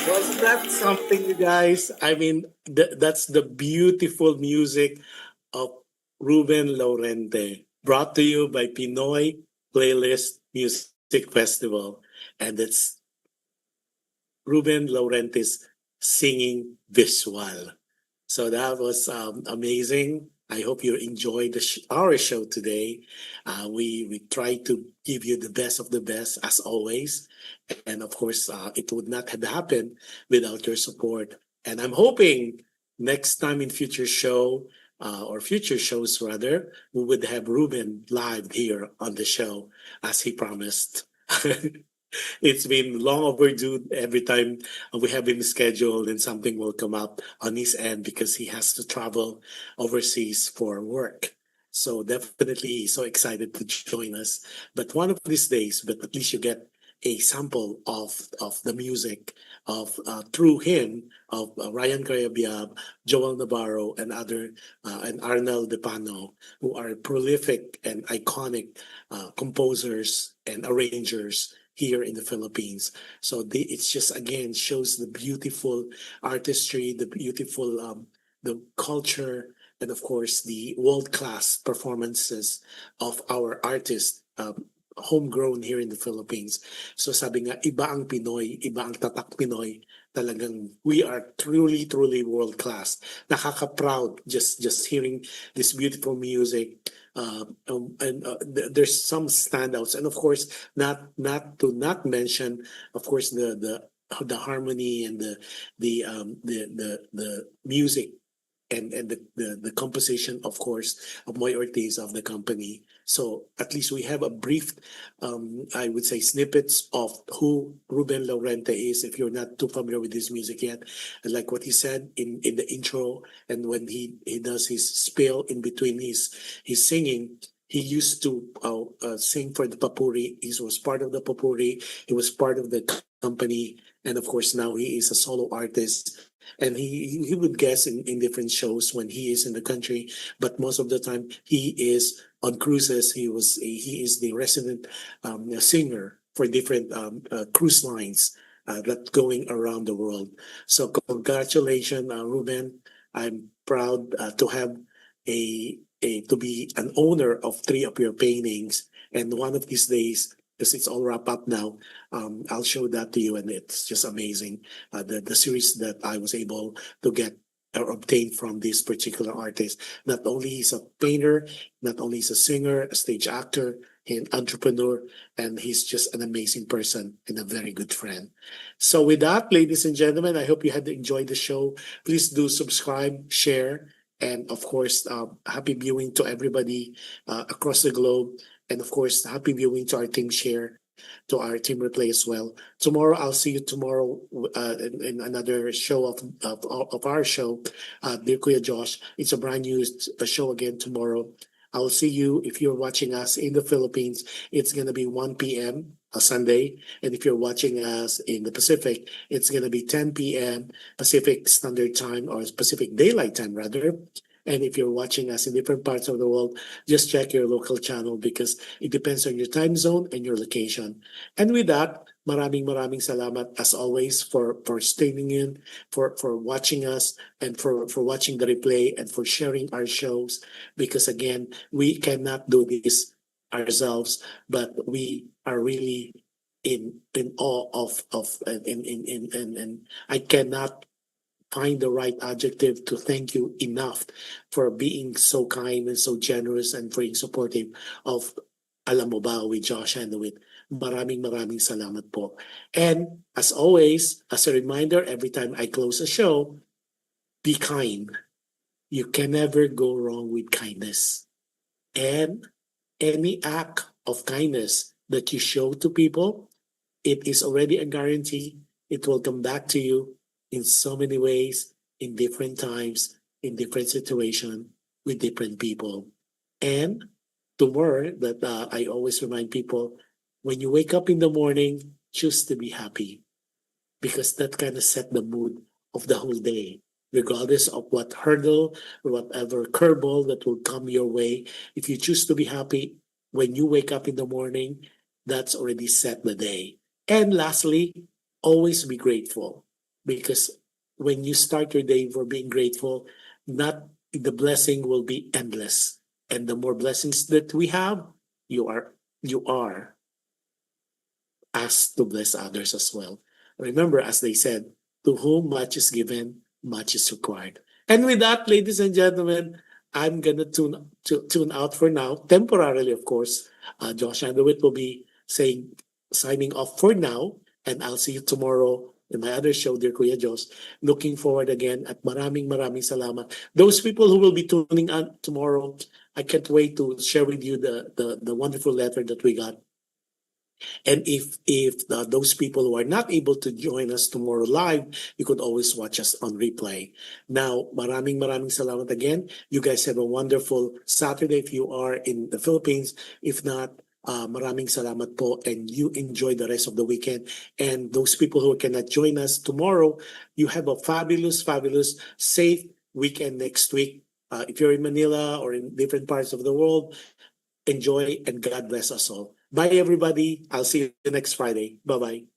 Wasn't that something, you guys? I mean, that's the beautiful music of Ruben Laurente, brought to you by Pinoy Playlist Music Festival. And it's Ruben Laurente's singing Visual. So that was amazing. I hope you enjoyed our show today. We try to give you the best of the best as always. And of course, it would not have happened without your support. And I'm hoping next time in future future shows rather, we would have Ruben live here on the show as he promised. It's been long overdue. Every time we have him scheduled and something will come up on his end because he has to travel overseas for work. So definitely he's so excited to join us. But one of these days, but at least you get a sample of the music of through him of Ryan Carabiab, Joel Navarro, and and Arnel Depano, who are prolific and iconic composers and arrangers here in the Philippines. So it's just again shows the beautiful artistry, the beautiful the culture, and of course the world-class performances of our artists. Homegrown here in the Philippines. So sabi nga, iba ang Pinoy, iba ang tatak Pinoy. Talagang we are truly, truly world class. Nakaka-proud just hearing this beautiful music. There's some standouts, and of course, not mention, of course, the harmony and the music and the composition, of course, of Moy Ortiz of the company. So at least we have a brief, I would say, snippets of who Ruben Laurente is. If you're not too familiar with his music yet, and like what he said in the intro, and when he does his spiel in between his singing. He used to sing for the Papuri. He was part of the Papuri. He was part of the company, and of course now he is a solo artist. And he would guest in different shows when he is in the country, but most of the time he is on cruises. He is the resident singer for different cruise lines that going around the world. So congratulations, Ruben. I'm proud to have to be an owner of 3 of your paintings, and one of these days, because it's all wrapped up now, I'll show that to you, and it's just amazing. The series that I was able to get or obtain from this particular artist. Not only he's a painter, not only he's a singer, a stage actor, an entrepreneur, and he's just an amazing person and a very good friend. So with that, ladies and gentlemen, I hope you had enjoyed the show. Please do subscribe, share, and of course, happy viewing to everybody across the globe. And of course, happy viewing to our team share, to our team replay as well. Tomorrow, I'll see you tomorrow in another show of our show, Dear Kuya Josh. It's a brand new show again tomorrow. I'll see you if you're watching us in the Philippines. It's gonna be 1 p.m. a Sunday, and if you're watching us in the Pacific, it's gonna be 10 p.m. Pacific Standard Time, or Pacific Daylight Time rather. And if you're watching us in different parts of the world, just check your local channel because it depends on your time zone and your location. And with that, maraming salamat as always for staying in, for watching us, and for watching the replay, and for sharing our shows. Because again, we cannot do this ourselves, but we are really in awe of and I cannot find the right adjective to thank you enough for being so kind and so generous and for being supportive of Alam Mo Ba with Josh and with maraming salamat po. And as always, as a reminder, every time I close a show, be kind. You can never go wrong with kindness. And any act of kindness that you show to people, it is already a guarantee. It will come back to you in so many ways, in different times, in different situations, with different people. And the more that I always remind people, when you wake up in the morning, choose to be happy because that kind of set the mood of the whole day, regardless of what hurdle or whatever curveball that will come your way. If you choose to be happy when you wake up in the morning, that's already set the day. And lastly, always be grateful because when you start your day for being grateful, not the blessing will be endless. And the more blessings that we have, you are asked to bless others as well. Remember, as they said, to whom much is given, much is required. And with that, ladies and gentlemen, I'm gonna tune out for now, temporarily, of course. Josh Andowit will be signing off for now, and I'll see you tomorrow in my other show, Dear Kuya Josh. Looking forward again at maraming salamat. Those people who will be tuning on tomorrow, I can't wait to share with you the wonderful letter that we got. And if those people who are not able to join us tomorrow live, you could always watch us on replay. Now, maraming salamat again. You guys have a wonderful Saturday if you are in the Philippines. If not, maraming salamat po and you enjoy the rest of the weekend. And those people who cannot join us tomorrow, you have a fabulous, safe weekend next week. If you're in Manila or in different parts of the world, enjoy and God bless us all. Bye, everybody. I'll see you next Friday. Bye-bye.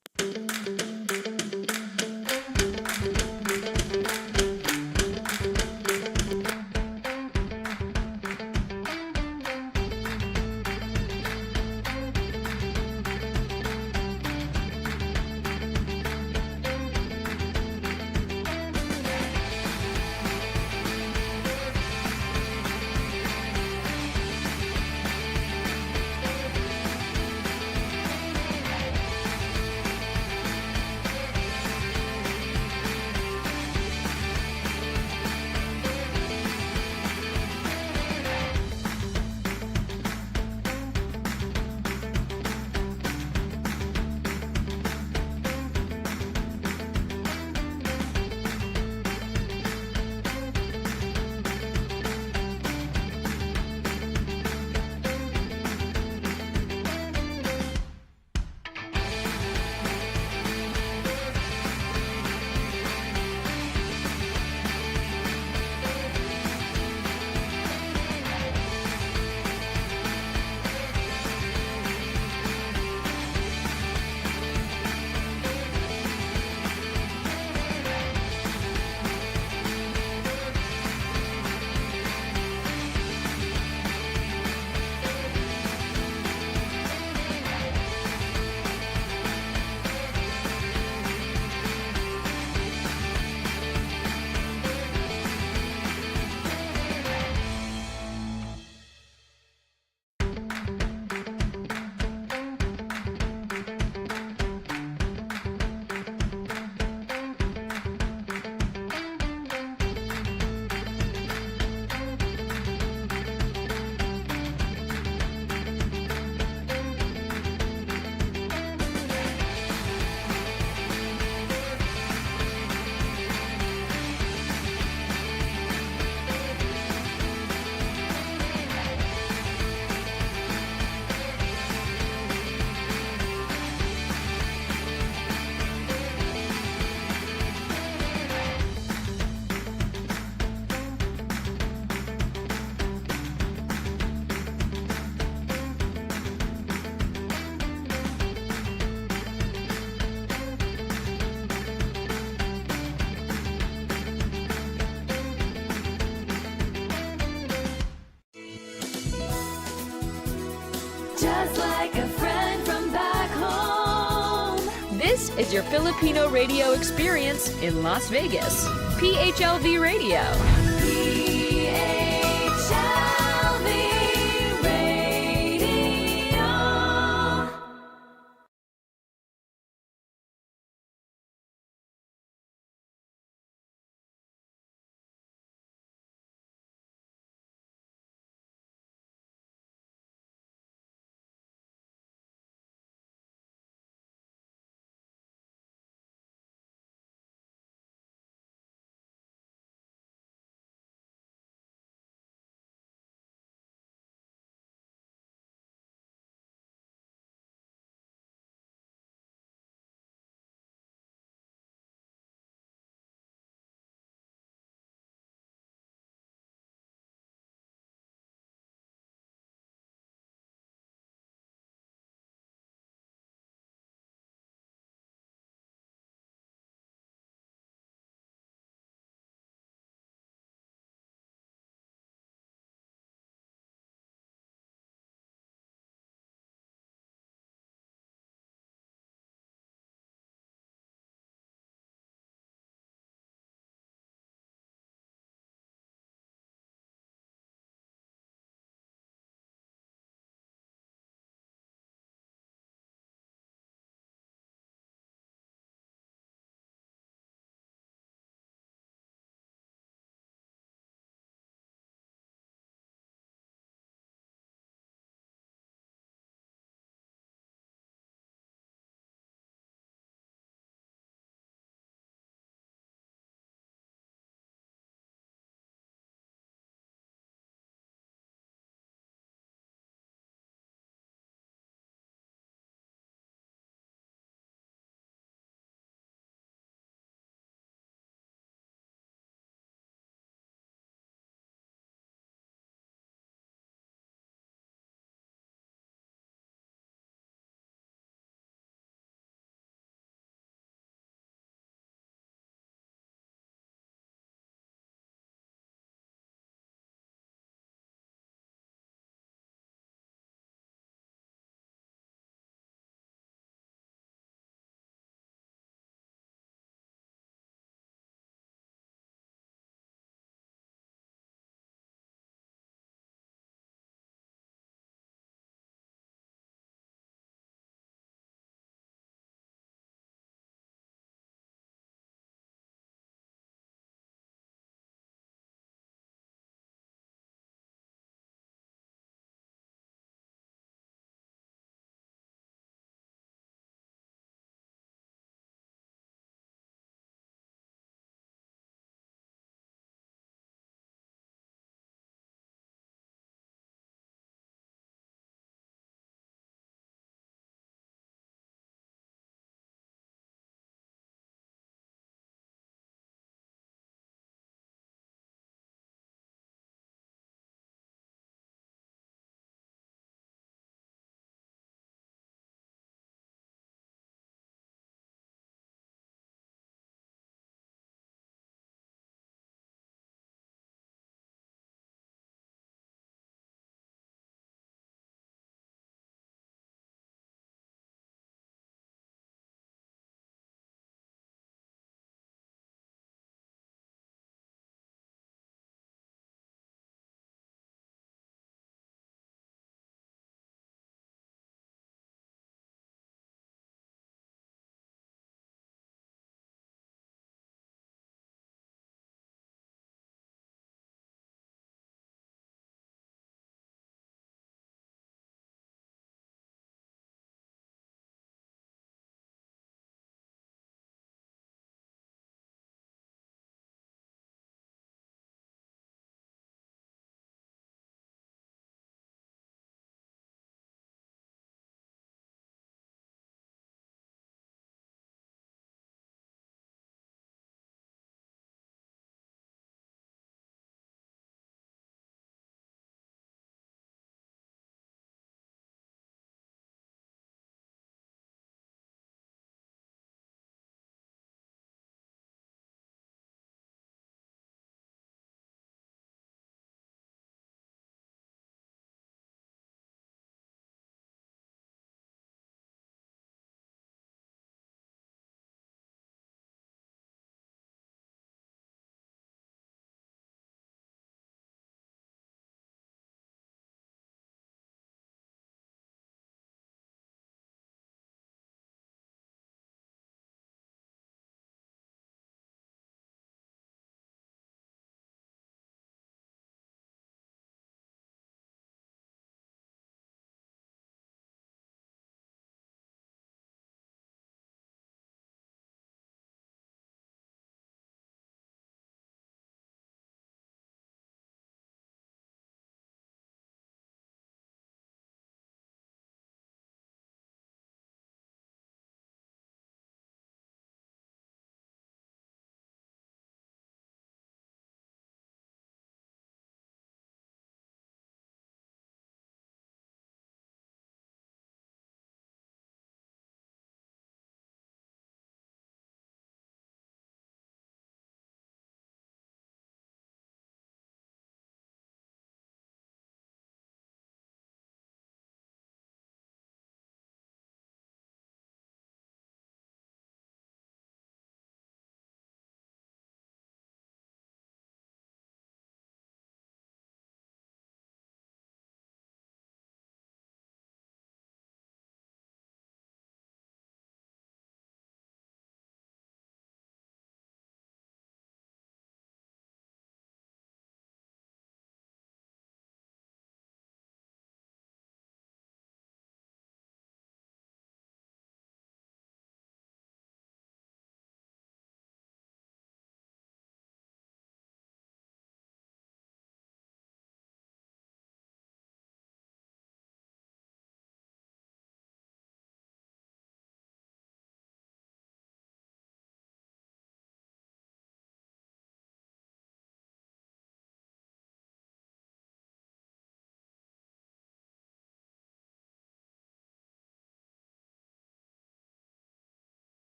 like a friend from back home. This is your Filipino radio experience in Las Vegas. PHLV Radio.